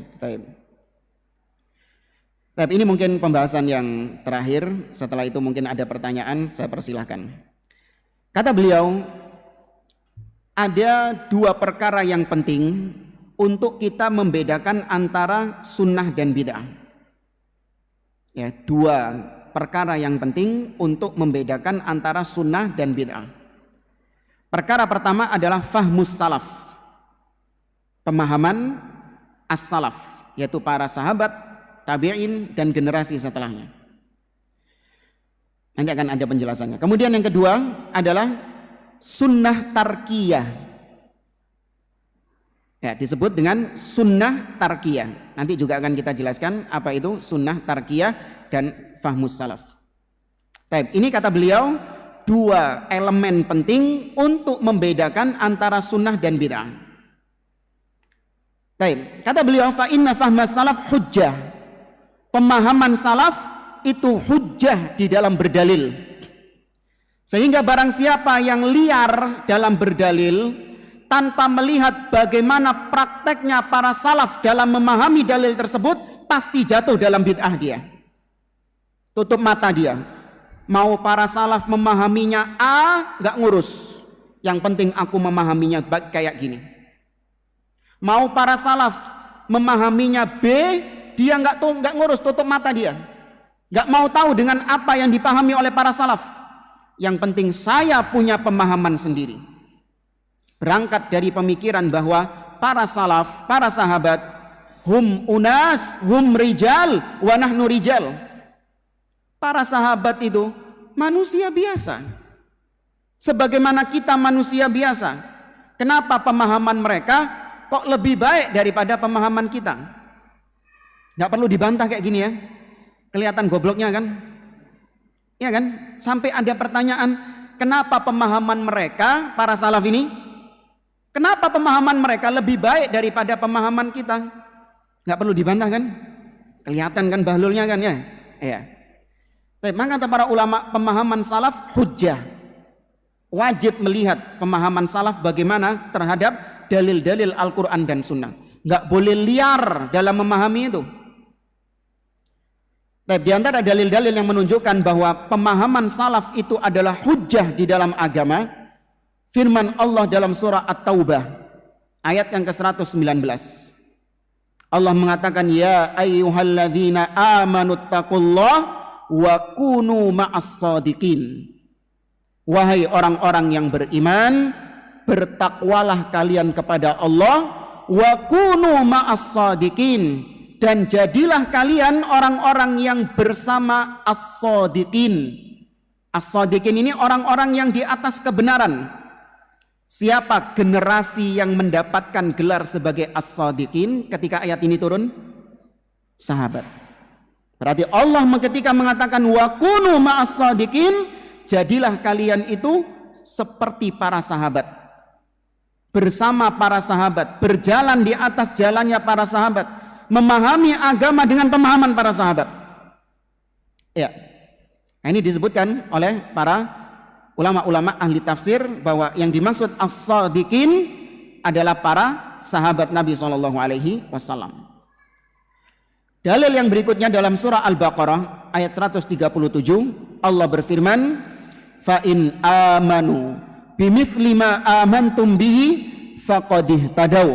Tapi ini mungkin pembahasan yang terakhir. Setelah itu mungkin ada pertanyaan, saya persilahkan. Kata beliau, ada 2 perkara yang penting untuk kita membedakan antara sunnah dan bid'ah. Ya, 2 perkara yang penting untuk membedakan antara sunnah dan bid'ah. Perkara pertama adalah fahmus salaf, pemahaman as-salaf, yaitu para sahabat, tabi'in dan generasi setelahnya. Nanti akan ada penjelasannya. Kemudian yang kedua adalah sunnah tarkiyah. Ya, disebut dengan sunnah tarkiyah. Nanti juga akan kita jelaskan apa itu sunnah tarkiyah dan fahmus salaf. Baik, ini kata beliau 2 elemen penting untuk membedakan antara sunnah dan bid'ah. Baik, kata beliau fa inna fahmas salaf hujjah. Pemahaman salaf itu hujjah di dalam berdalil. Sehingga barang siapa yang liar dalam berdalil tanpa melihat bagaimana prakteknya para salaf dalam memahami dalil tersebut, pasti jatuh dalam bid'ah dia. Tutup mata dia. Mau para salaf memahaminya A, nggak ngurus. Yang penting aku memahaminya kayak gini. Mau para salaf memahaminya B, dia nggak ngurus, tutup mata dia. Nggak mau tahu dengan apa yang dipahami oleh para salaf. Yang penting saya punya pemahaman sendiri. Berangkat dari pemikiran bahwa para salaf, para sahabat, hum unas, hum rijal, wa nahnu rijal. Para sahabat itu manusia biasa. Sebagaimana kita manusia biasa. Kenapa pemahaman mereka kok lebih baik daripada pemahaman kita? Nggak perlu dibantah kayak gini ya. Kelihatan gobloknya kan? Iya kan? Sampai ada pertanyaan, kenapa pemahaman mereka, para salaf ini, kenapa pemahaman mereka lebih baik daripada pemahaman kita? Nggak perlu dibantah kan? Kelihatan kan bahlulnya kan ya? Iya. Maka kata para ulama, pemahaman salaf hujjah. Wajib melihat pemahaman salaf bagaimana terhadap dalil-dalil Al-Quran dan Sunnah. Nggak boleh liar dalam memahami itu. Di antara dalil-dalil yang menunjukkan bahwa pemahaman salaf itu adalah hujjah di dalam agama, firman Allah dalam surah At-Taubah ayat yang ke-119. Allah mengatakan, ya ayyuhalladzina amanu taqullah wa kunu ma'as sadiqin. Wahai orang-orang yang beriman, bertakwalah kalian kepada Allah, wa kunu ma'as sadiqin, dan jadilah kalian orang-orang yang bersama as-sadiqin. As-sadiqin ini orang-orang yang di atas kebenaran. Siapa generasi yang mendapatkan gelar sebagai as-sadiqin ketika ayat ini turun? Sahabat. Berarti Allah ketika mengatakan wa kunu ma'as sadiqin, jadilah kalian itu seperti para sahabat. Bersama para sahabat, berjalan di atas jalannya para sahabat, memahami agama dengan pemahaman para sahabat. Ya. Nah, ini disebutkan oleh para ulama-ulama ahli tafsir bahwa yang dimaksud as-sadiqin adalah para sahabat Nabi SAW. Dalil yang berikutnya dalam surah Al-Baqarah ayat 137, Allah berfirman, fa in amanu bimithli ma amantum bihi faqad ihtadaw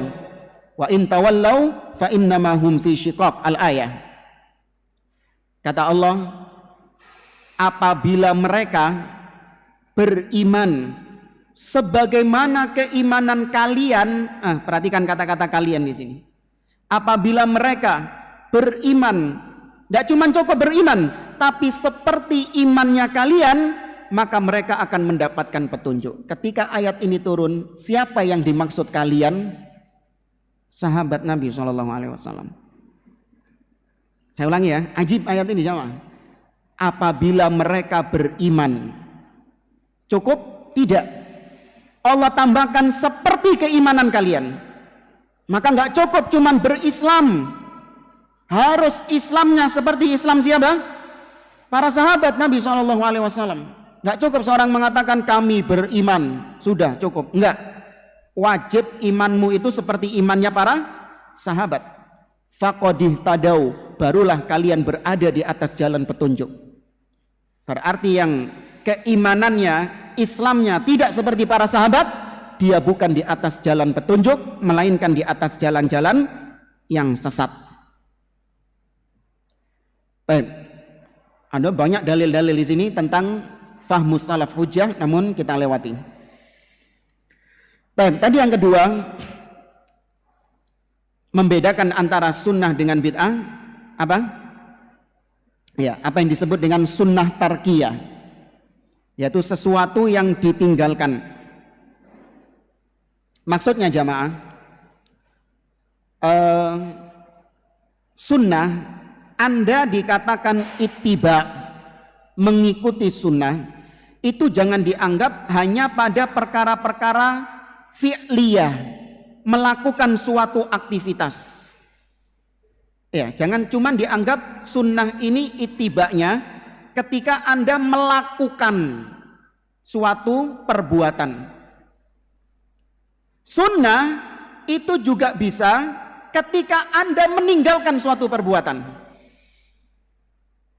wa in tawallaw fa innama hum fi syiqaq. Al-ayah. Kata Allah, apabila mereka beriman sebagaimana keimanan kalian, perhatikan kata-kata kalian di sini. Apabila mereka beriman, tidak cuma cukup beriman, tapi seperti imannya kalian, maka mereka akan mendapatkan petunjuk. Ketika ayat ini turun, siapa yang dimaksud kalian? Sahabat Nabi SAW. Saya ulangi ya, ajib ayat ini jamaah. Apabila mereka beriman, cukup? Tidak. Allah tambahkan seperti keimanan kalian. Maka nggak cukup cuman berislam, harus Islamnya seperti Islam siapa? Para sahabat Nabi SAW. Nggak cukup seorang mengatakan kami beriman, sudah cukup. Enggak. Wajib imanmu itu seperti imannya para sahabat. Faqadih tadau, barulah kalian berada di atas jalan petunjuk. Berarti yang keimanannya, Islamnya tidak seperti para sahabat, dia bukan di atas jalan petunjuk, melainkan di atas jalan-jalan yang sesat. Ada banyak dalil-dalil di sini tentang fahmus salaf hujjah, namun kita lewati. Tadi yang kedua, membedakan antara sunnah dengan bid'ah, apa? Ya, apa yang disebut dengan sunnah tarkiyah, yaitu sesuatu yang ditinggalkan. Maksudnya jamaah, sunnah, Anda dikatakan ittiba, mengikuti sunnah, itu jangan dianggap hanya pada perkara-perkara fi'liyah, melakukan suatu aktivitas. Ya, jangan cuma dianggap sunnah ini ittibanya ketika Anda melakukan suatu perbuatan. Sunnah itu juga bisa ketika Anda meninggalkan suatu perbuatan.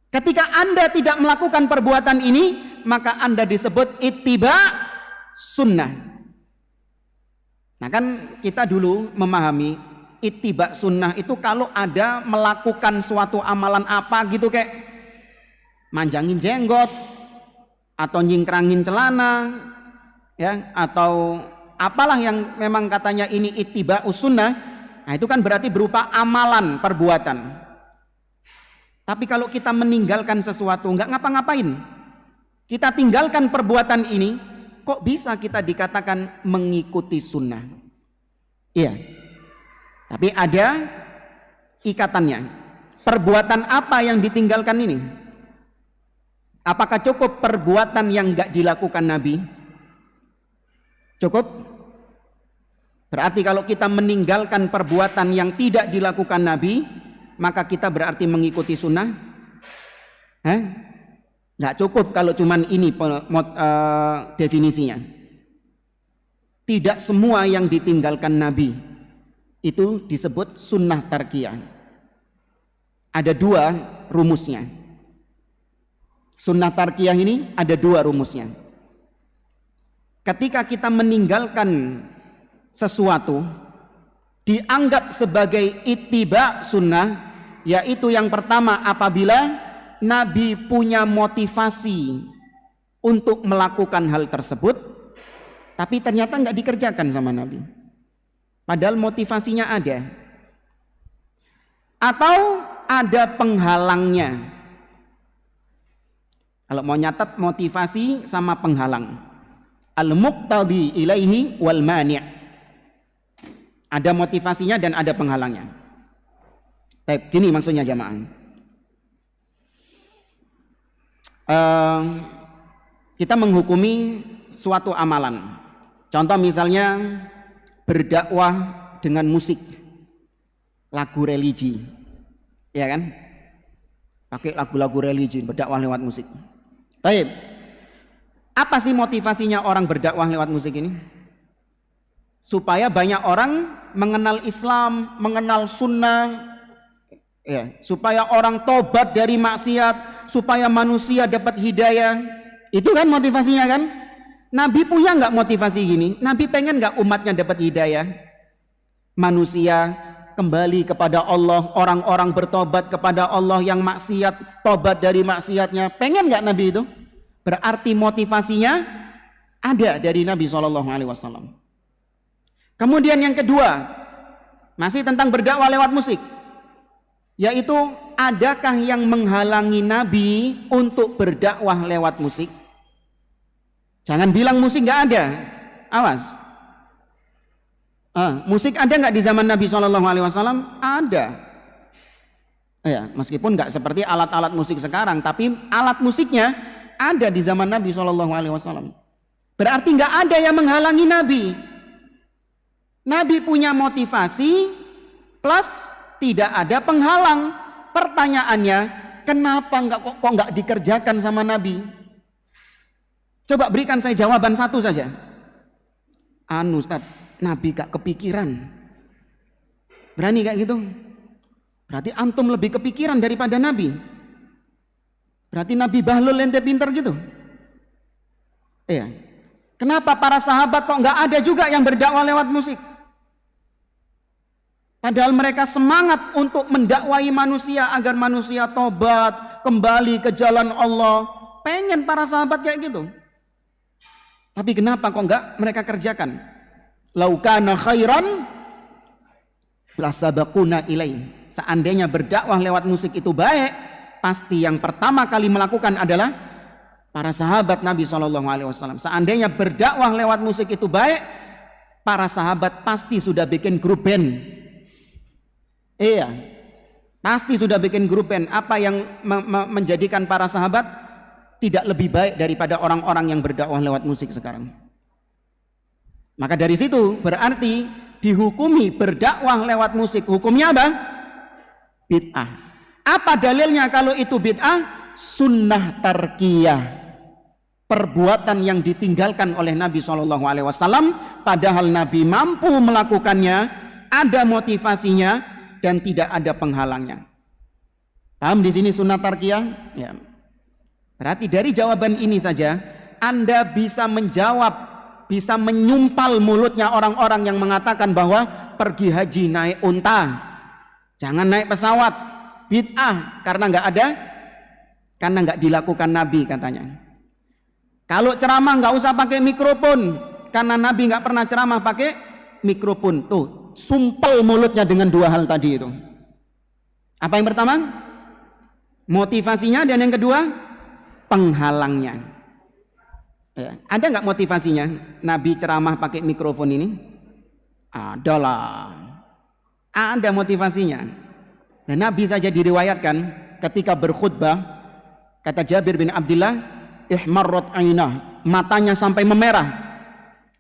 Ketika Anda tidak melakukan perbuatan ini, maka Anda disebut ittiba sunnah. Nah kan kita dulu memahami ittiba sunnah itu kalau ada melakukan suatu amalan apa gitu, kayak manjangin jenggot atau nyingkrangin celana, ya, atau apalah yang memang katanya ini ittiba sunnah. Nah itu kan berarti berupa amalan, perbuatan. Tapi kalau kita meninggalkan sesuatu, nggak ngapa-ngapain, kita tinggalkan perbuatan ini, kok bisa kita dikatakan mengikuti sunnah? Iya, tapi ada ikatannya. Perbuatan apa yang ditinggalkan ini? Apakah cukup perbuatan yang nggak dilakukan Nabi? Cukup? Berarti kalau kita meninggalkan perbuatan yang tidak dilakukan Nabi, maka kita berarti mengikuti sunnah? Nggak cukup kalau cuman ini definisinya. Tidak semua yang ditinggalkan Nabi itu disebut sunnah tarkiyah. Ada dua rumusnya. Sunnah tarkiyah ini ada dua rumusnya. Ketika kita meninggalkan sesuatu, dianggap sebagai ittiba sunnah, yaitu yang pertama apabila Nabi punya motivasi untuk melakukan hal tersebut, tapi ternyata nggak dikerjakan sama Nabi, padahal motivasinya ada, atau ada penghalangnya. Kalau mau nyatat motivasi sama penghalang, al-muqtadi ilaihi wal mani', ada motivasinya dan ada penghalangnya. Gini maksudnya jamaah. Kita menghukumi suatu amalan. Contoh misalnya berdakwah dengan musik, lagu religi, ya kan? Pakai lagu-lagu religi, berdakwah lewat musik. Baik. Apa sih motivasinya orang berdakwah lewat musik ini? Supaya banyak orang mengenal Islam, mengenal sunnah, ya, supaya orang tobat dari maksiat, supaya manusia dapat hidayah. Itu kan motivasinya kan? Nabi punya nggak motivasi gini? Nabi pengen nggak umatnya dapat hidayah? Manusia kembali kepada Allah, orang-orang bertobat kepada Allah yang maksiat, tobat dari maksiatnya. Pengen nggak Nabi itu? Berarti motivasinya Ada dari Nabi SAW. Kemudian yang kedua, masih tentang berdakwah lewat musik, yaitu adakah yang menghalangi Nabi untuk berdakwah lewat musik? Jangan bilang musik nggak ada, awas. Musik ada nggak di zaman Nabi SAW? Ada. Ya, meskipun nggak seperti alat-alat musik sekarang, tapi alat musiknya ada di zaman Nabi SAW. Berarti nggak ada yang menghalangi Nabi. Nabi punya motivasi plus tidak ada penghalang. Pertanyaannya, kenapa kok nggak dikerjakan sama Nabi? Coba berikan saya jawaban satu saja. Ustaz, Nabi gak kepikiran. Berani kayak gitu? Berarti antum lebih kepikiran daripada Nabi. Berarti Nabi bahlul ente pinter gitu. Iya. Kenapa para sahabat kok nggak ada juga yang berdakwah lewat musik? Padahal mereka semangat untuk mendakwai manusia agar manusia tobat, kembali ke jalan Allah. Pengen para sahabat kayak gitu. Tapi kenapa kok enggak mereka kerjakan? Laukana khairan lasabaquna ilaih. Seandainya berdakwah lewat musik itu baik, pasti yang pertama kali melakukan adalah para sahabat Nabi SAW. Seandainya berdakwah lewat musik itu baik, para sahabat pasti sudah bikin grup band. Iya, pasti sudah bikin grup band. Apa yang menjadikan para sahabat tidak lebih baik daripada orang-orang yang berdakwah lewat musik sekarang? Maka dari situ berarti dihukumi berdakwah lewat musik. Hukumnya apa? Bid'ah. Apa dalilnya kalau itu bid'ah? Sunnah tarkiyah, perbuatan yang ditinggalkan oleh Nabi SAW, padahal Nabi mampu melakukannya, ada motivasinya dan tidak ada penghalangnya. Paham di sini sunnah tarkiyah? Ya. Berarti dari jawaban ini saja Anda bisa menjawab, bisa menyumpal mulutnya orang-orang yang mengatakan bahwa pergi haji naik unta, jangan naik pesawat, bid'ah karena nggak ada, karena nggak dilakukan Nabi katanya. Kalau ceramah nggak usah pakai mikrofon karena Nabi nggak pernah ceramah pakai mikrofon. Tuh, sumpel mulutnya dengan dua hal tadi itu. Apa yang pertama? Motivasinya, dan yang kedua penghalangnya. Ya. Ada nggak motivasinya Nabi ceramah pakai mikrofon ini? Adalah. Ada motivasinya. Dan Nabi saja diriwayatkan ketika berkhutbah, kata Jabir bin Abdullah, ihmarrat ainah, matanya sampai memerah,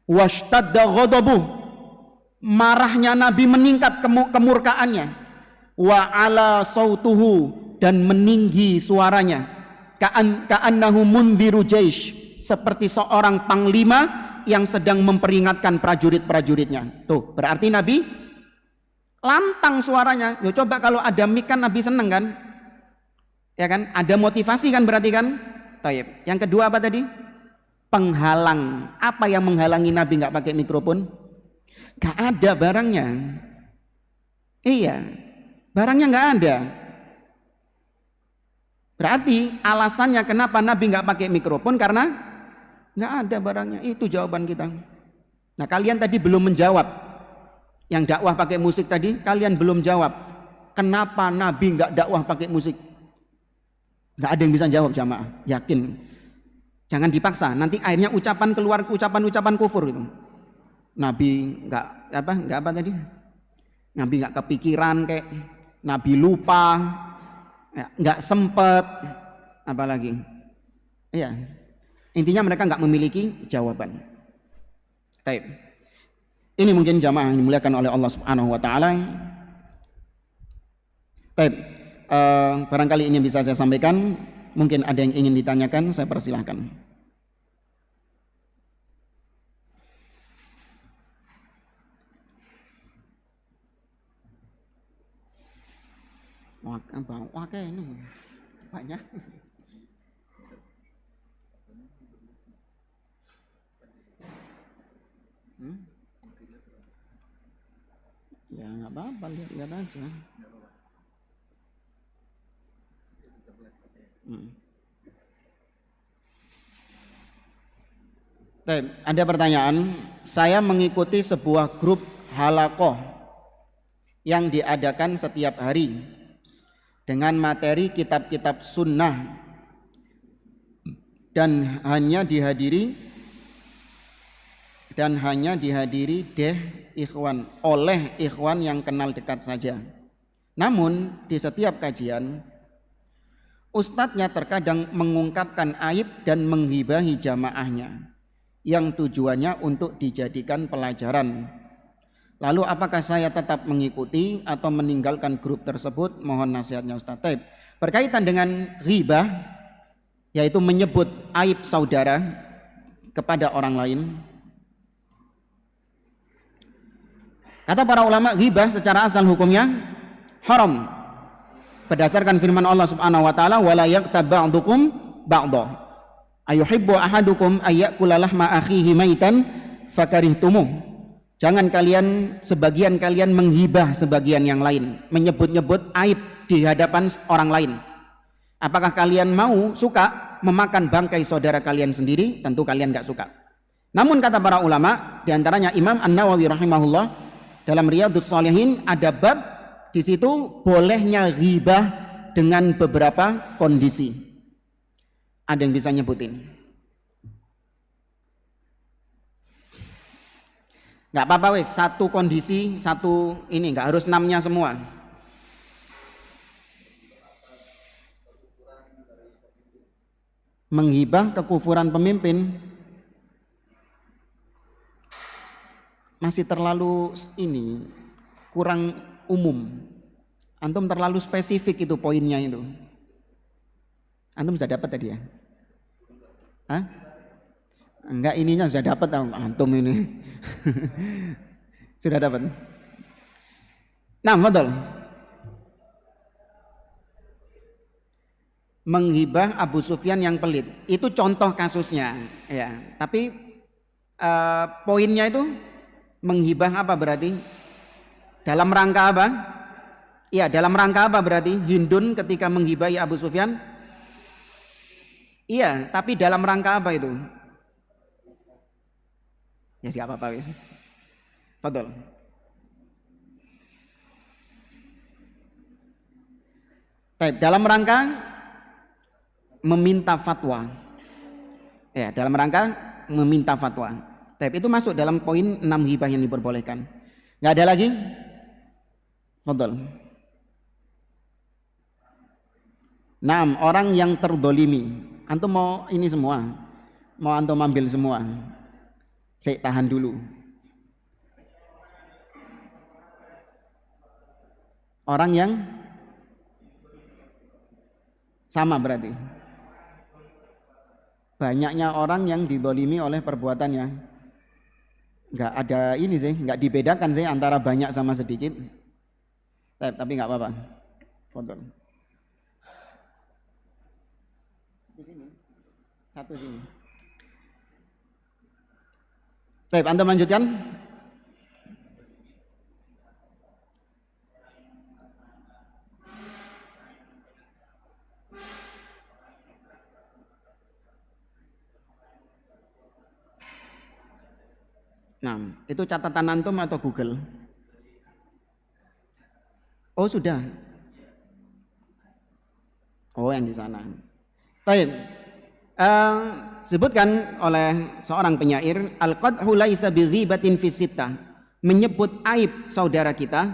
washtadda ghadabuh, marahnya Nabi meningkat, kemurkaannya, wa ala sautuhu, dan meninggi suaranya, ka'annahu mundhiru jaish, seperti seorang panglima yang sedang memperingatkan prajurit-prajuritnya. Tuh, berarti Nabi lantang suaranya. Yo, coba kalau ada mic kan Nabi seneng kan? Ya kan? Ada motivasi kan berarti kan? Taib. Yang kedua apa tadi? Penghalang. Apa yang menghalangi Nabi nggak pakai mikrofon? Gak ada barangnya. Iya, barangnya nggak ada. Berarti alasannya kenapa Nabi nggak pakai mikrofon karena nggak ada barangnya. Itu jawaban kita. Nah, kalian tadi belum menjawab. Yang dakwah pakai musik tadi, kalian belum jawab. Kenapa Nabi nggak dakwah pakai musik? Nggak ada yang bisa jawab jamaah. Yakin. Jangan dipaksa. Nanti akhirnya ucapan keluar ucapan-ucapan kufur itu. Nabi nggak apa tadi? Nabi nggak kepikiran kayak. Nabi lupa. Ya, nggak sempet, apalagi, iya, intinya mereka nggak memiliki jawaban. Baik, ini mungkin jamaah yang dimuliakan oleh Allah Subhanahu Wa Taala. Baik, barangkali ini yang bisa saya sampaikan. Mungkin ada yang ingin ditanyakan, saya persilahkan. Wah, kayak ini banyak. Ya nggak apa-apa, lihat aja. Ada pertanyaan, saya mengikuti sebuah grup halaqah yang diadakan setiap hari dengan materi kitab-kitab sunnah dan hanya dihadiri oleh ikhwan yang kenal dekat saja. Namun di setiap kajian ustadznya terkadang mengungkapkan aib dan menghibahi jamaahnya yang tujuannya untuk dijadikan pelajaran. Lalu apakah saya tetap mengikuti atau meninggalkan grup tersebut? Mohon nasihatnya Ustaz. Berkaitan dengan ghibah, yaitu menyebut aib saudara kepada orang lain. Kata para ulama, ghibah secara asal hukumnya haram. Berdasarkan firman Allah Subhanahu wa taala, "Wala yaghtab ba'dukum ba'dha." Ayuhibbu ahadukum ayyakula lahma akhihi maitan fakarihtumuh. Jangan sebagian kalian menghibah sebagian yang lain, menyebut-nyebut aib di hadapan orang lain. Apakah kalian suka memakan bangkai saudara kalian sendiri? Tentu kalian enggak suka. Namun kata para ulama, diantaranya Imam An-Nawawi rahimahullah dalam Riyadhus Shalihin ada bab di situ bolehnya ghibah dengan beberapa kondisi. Ada yang bisa nyebutin? Nggak apa-apa wes, satu kondisi, satu ini, nggak harus 6-nya semua. Menghibah kekufuran pemimpin masih terlalu kurang umum. Antum terlalu spesifik itu poinnya itu. Antum sudah dapat tadi ya? Hah? Enggak, ininya sudah dapat antum ini. Sudah dapat. Nah, betul. Menghibah Abu Sufyan yang pelit. Itu contoh kasusnya, ya. Tapi poinnya itu menghibah apa berarti? Dalam rangka apa? Iya, dalam rangka apa berarti? Hindun ketika menghibahi Abu Sufyan? Iya, tapi dalam rangka apa itu? Ya siapa apa wis. Betul. Dalam rangka meminta fatwa. Ya, dalam rangka meminta fatwa. Itu masuk dalam poin 6 hibah yang diperbolehkan. Enggak ada lagi? Betul. 6 orang yang terdolimi. Antum mau ini semua? Mau antum ambil semua? Saya tahan dulu. Orang yang sama berarti. Banyaknya orang yang didolimi oleh perbuatannya. Enggak ada ini sih, enggak dibedakan sih antara banyak sama sedikit. Tapi enggak apa-apa. Betul. Di sini. Satu sini. Baik, Anda lanjutkan. Nah, itu catatan antum atau Google? Oh, sudah. Oh, yang di sana. Baik. Sebutkan oleh seorang penyair, al-qadhu laisa bighibatin fi sittah. Menyebut aib saudara kita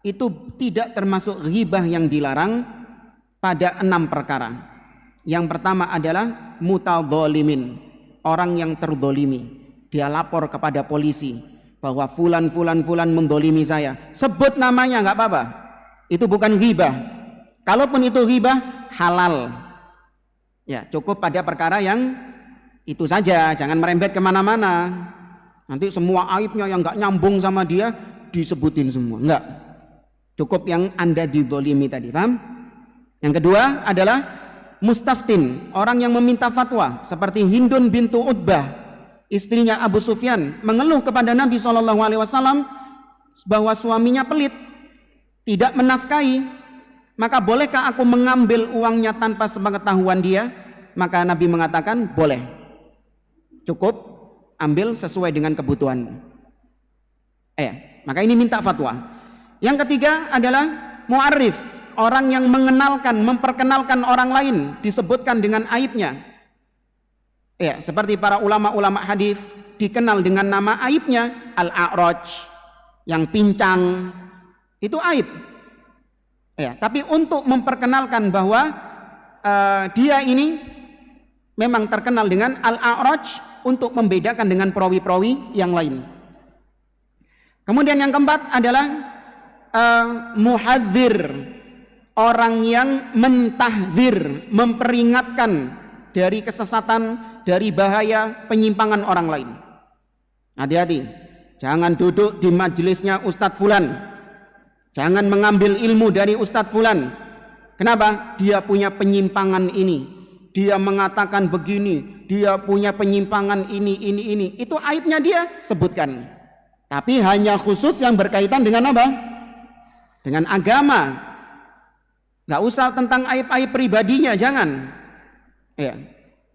itu tidak termasuk ghibah yang dilarang pada 6 perkara. Yang pertama adalah mutadzalimin, orang yang terdolimi. Dia lapor kepada polisi bahwa fulan mendolimi saya. Sebut namanya enggak apa-apa. Itu bukan ghibah. Kalaupun itu ghibah, halal. Ya, cukup pada perkara yang itu saja, jangan merembet kemana-mana. Nanti semua aibnya yang enggak nyambung sama dia disebutin semua, enggak. Cukup yang Anda didolimi tadi, paham? Yang kedua adalah mustaftin, orang yang meminta fatwa, seperti Hindun bintu Utbah, istrinya Abu Sufyan, mengeluh kepada Nabi SAW bahwa suaminya pelit, tidak menafkahi. Maka bolehkah aku mengambil uangnya tanpa sepengetahuan dia? Maka Nabi mengatakan boleh. Cukup ambil sesuai dengan kebutuhan. Maka ini minta fatwa. Yang ketiga adalah mu'arif, orang yang mengenalkan, memperkenalkan orang lain, disebutkan dengan aibnya. Seperti para ulama-ulama hadis dikenal dengan nama aibnya, al-a'raj, yang pincang, itu aib. Tapi untuk memperkenalkan bahwa dia ini memang terkenal dengan al-a'raj, untuk membedakan dengan perawi-perawi yang lain. Kemudian yang keempat adalah muhadzir, orang yang mentahdzir, memperingatkan dari kesesatan, dari bahaya penyimpangan orang lain. Hati-hati, jangan duduk di majelisnya Ustadz Fulan, jangan mengambil ilmu dari Ustadz Fulan. Kenapa? Dia punya penyimpangan ini, dia mengatakan begini, dia punya penyimpangan ini. Itu aibnya dia sebutkan. Tapi hanya khusus yang berkaitan dengan apa? Dengan agama. Nggak usah tentang aib-aib pribadinya, jangan.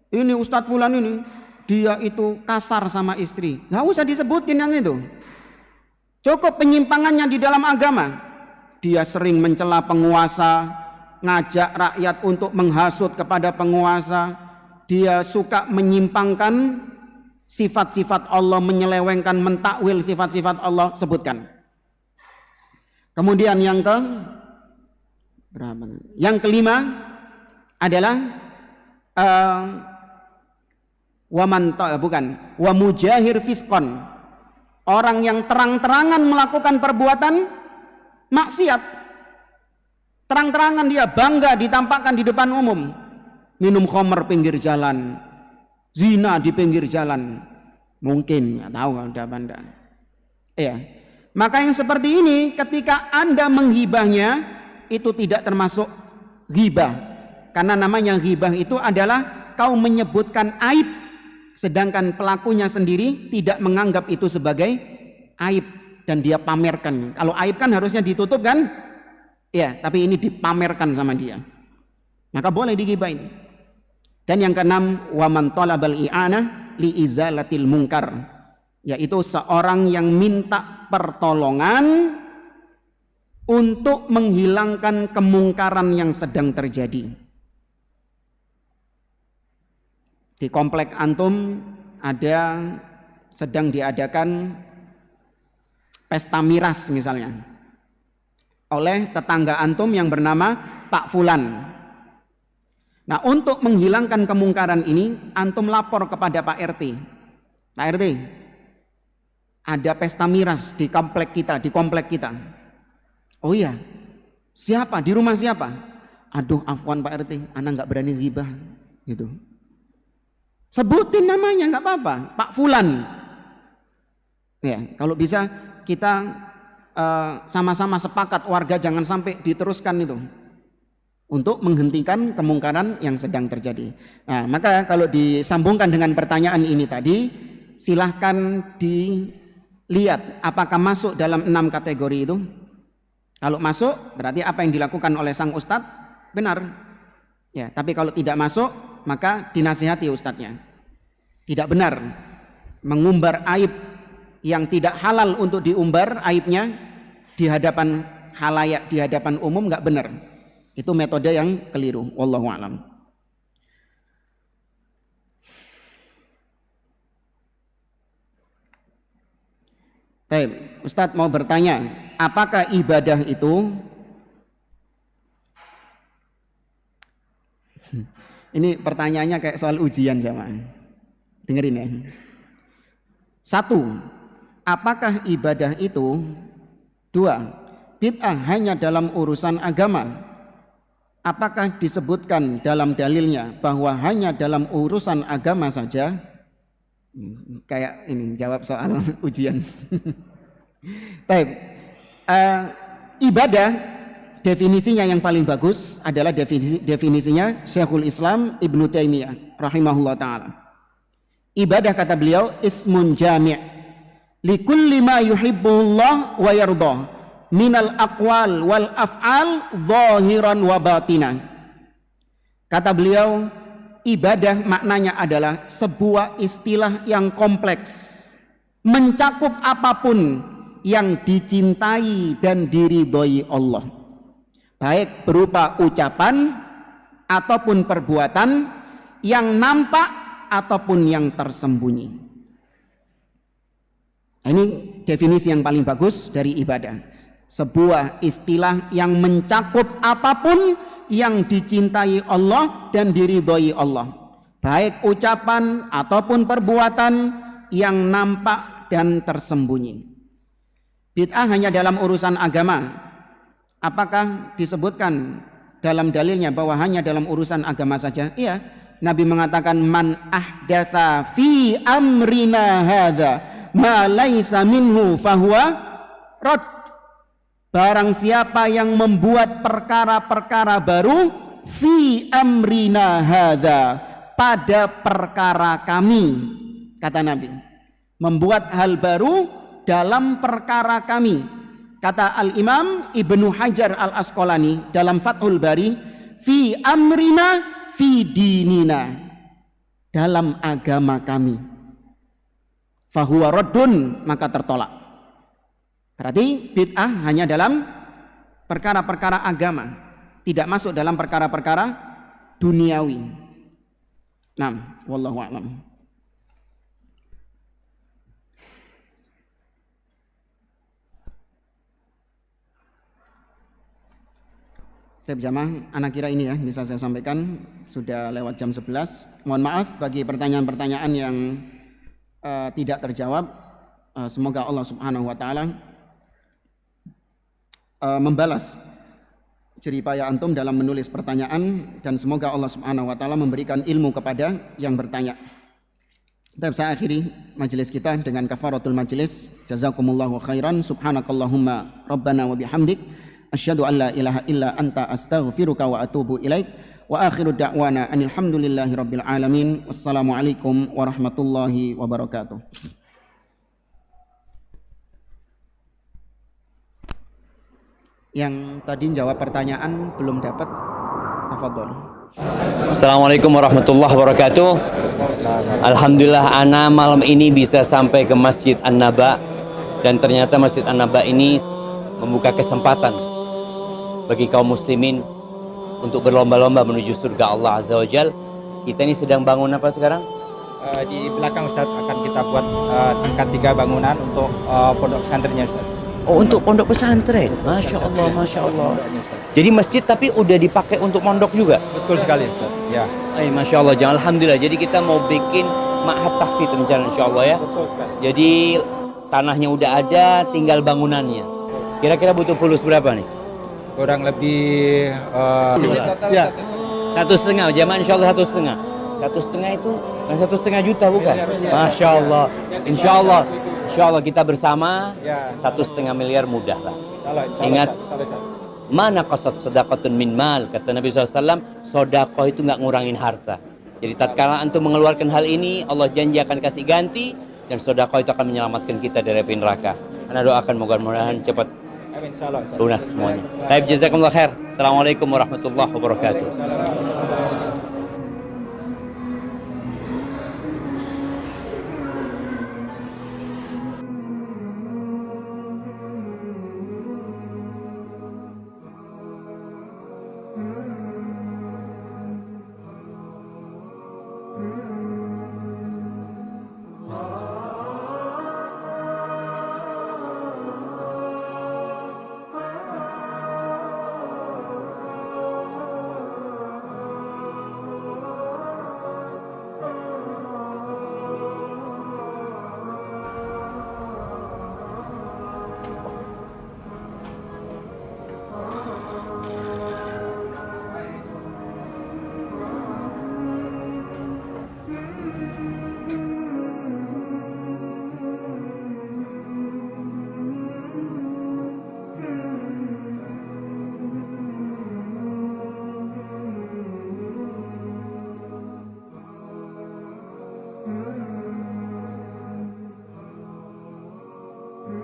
Ini Ustadz Fulan ini, dia itu kasar sama istri. Nggak usah disebutin yang itu. Cukup penyimpangannya di dalam agama. Dia sering mencela penguasa, ngajak rakyat untuk menghasut kepada penguasa. Dia suka menyimpangkan sifat-sifat Allah, menyelewengkan, mentakwil sifat-sifat Allah, sebutkan. Kemudian yang kelima adalah wa mujahir fiskon, orang yang terang-terangan melakukan perbuatan maksiat, terang-terangan dia bangga ditampakkan di depan umum, minum khamr pinggir jalan, zina di pinggir jalan, mungkin nggak tahu ada banda. Maka yang seperti ini ketika Anda menghibahnya itu tidak termasuk ghibah, karena namanya ghibah itu adalah kau menyebutkan aib sedangkan pelakunya sendiri tidak menganggap itu sebagai aib dan dia pamerkan. Kalau aib kan harusnya ditutup kan? Tapi ini dipamerkan sama dia, maka boleh digibahin. Dan yang keenam, wa man talabal i'anah li izalatil munkar, yaitu seorang yang minta pertolongan untuk menghilangkan kemungkaran yang sedang terjadi. Di komplek antum sedang diadakan pesta miras misalnya oleh tetangga antum yang bernama Pak Fulan. Nah, untuk menghilangkan kemungkaran ini, antum lapor kepada Pak RT. Pak RT, ada pesta miras di komplek kita. Oh iya, siapa? Di rumah siapa? Aduh, afwan Pak RT, ana nggak berani ghibah, gitu. Sebutin namanya, nggak apa-apa, Pak Fulan. Kalau bisa kita sama-sama sepakat warga jangan sampai diteruskan itu, untuk menghentikan kemungkaran yang sedang terjadi. Nah, maka kalau disambungkan dengan pertanyaan ini tadi, silahkan dilihat apakah masuk dalam 6 kategori itu. Kalau masuk, berarti apa yang dilakukan oleh sang ustadz benar. Tapi kalau tidak masuk, maka dinasihati ustadznya. Tidak benar mengumbar aib yang tidak halal untuk diumbar aibnya di hadapan khalayak, di hadapan umum, nggak benar. Itu metode yang keliru. Wallahu a'lam. Baik, Ustadz mau bertanya, apakah ibadah itu ini pertanyaannya kayak soal ujian jamaah. Dengerin ya. 1. Apakah ibadah itu? 2. Bid'ah hanya dalam urusan agama? Apakah disebutkan dalam dalilnya bahwa hanya dalam urusan agama saja? Kayak ini jawab soal ujian. Baik. Ibadah definisinya yang paling bagus adalah definisinya Syekhul Islam Ibnu Taimiyah rahimahullah taala. Ibadah kata beliau ismun jami' likulli ma yuhibbullah wa yardah minal aqwal wal af'al zahiran wa batinan. Kata beliau, ibadah maknanya adalah sebuah istilah yang kompleks, mencakup apapun yang dicintai dan diridhoi Allah, baik berupa ucapan ataupun perbuatan yang nampak ataupun yang tersembunyi. Ini definisi yang paling bagus dari ibadah. Sebuah istilah yang mencakup apapun yang dicintai Allah dan diridhoi Allah, baik ucapan ataupun perbuatan yang nampak dan tersembunyi. Bid'ah hanya dalam urusan agama. Apakah disebutkan dalam dalilnya bahwa hanya dalam urusan agama saja? Iya, Nabi mengatakan man ahdatsa fi amrina hadza ma laisa minhu fahuwa rad. Barang siapa yang membuat perkara-perkara baru fi amrina hadza, pada perkara kami, kata Nabi, membuat hal baru dalam perkara kami. Kata Al-Imam Ibnu Hajar Al-Asqalani dalam Fathul Bari, fi amrina fi dinina, dalam agama kami, fahuwa raddun, maka tertolak. Berarti bid'ah hanya dalam perkara-perkara agama, tidak masuk dalam perkara-perkara duniawi. Nah, wallahu a'lam. Jamaah, anak kira ini ya bisa saya sampaikan, sudah lewat jam 11. Mohon maaf bagi pertanyaan-pertanyaan yang tidak terjawab. Semoga Allah Subhanahu wa taala membalas jeripaya antum dalam menulis pertanyaan, dan semoga Allah Subhanahu wa taala memberikan ilmu kepada yang bertanya. Saya akhiri majelis kita dengan kafaratul majelis. Jazakumullahu khairan. Subhanakallahumma rabbana wa bihamdik, asyhadu an la ilaha illa anta astaghfiruka wa atubu ilaik. Wa akhiru da'wana anil hamdulillahi rabbil alamin. Wassalamualaikum warahmatullahi wabarakatuh. Yang tadi jawab pertanyaan belum dapat, tafadhol. Assalamualaikum warahmatullahi wabarakatuh. Alhamdulillah ana malam ini bisa sampai ke Masjid An-Naba, dan ternyata Masjid An-Naba ini membuka kesempatan bagi kaum muslimin untuk berlomba-lomba menuju surga Allah Azza wa Jal. Kita ini sedang bangun apa sekarang? Di belakang Ustaz akan kita buat tingkat 3 bangunan untuk pondok pesantrennya Ustaz. Oh, untuk pondok pesantren. Masya Allah, Masya Allah. Jadi masjid tapi udah dipakai untuk pondok juga? Betul sekali Ustaz. Ya. Masya Allah, jangan alhamdulillah. Jadi kita mau bikin ma'had tahfidz rencana insya Allah ya. Betul sekali. Jadi tanahnya udah ada, tinggal bangunannya. Kira-kira butuh fulus berapa nih? Kurang lebih Ya, 1,5, jamaah insya Allah 1,5. 1,5 itu 1,5 juta bukan? Masya Allah. Insya Allah kita bersama 1,5 miliar mudah lah. Ingat, mana qasad sedaqatun min mal, kata Nabi SAW, sedekah itu nggak ngurangin harta. Jadi tatkala antum mengeluarkan hal ini, Allah janji akan kasih ganti, dan sedekah itu akan menyelamatkan kita dari api neraka. Anda doakan mudah-mudahan cepat lunas semuanya. Baik, jazakumullah khair. Assalamualaikum warahmatullahi wabarakatuh. Hmm.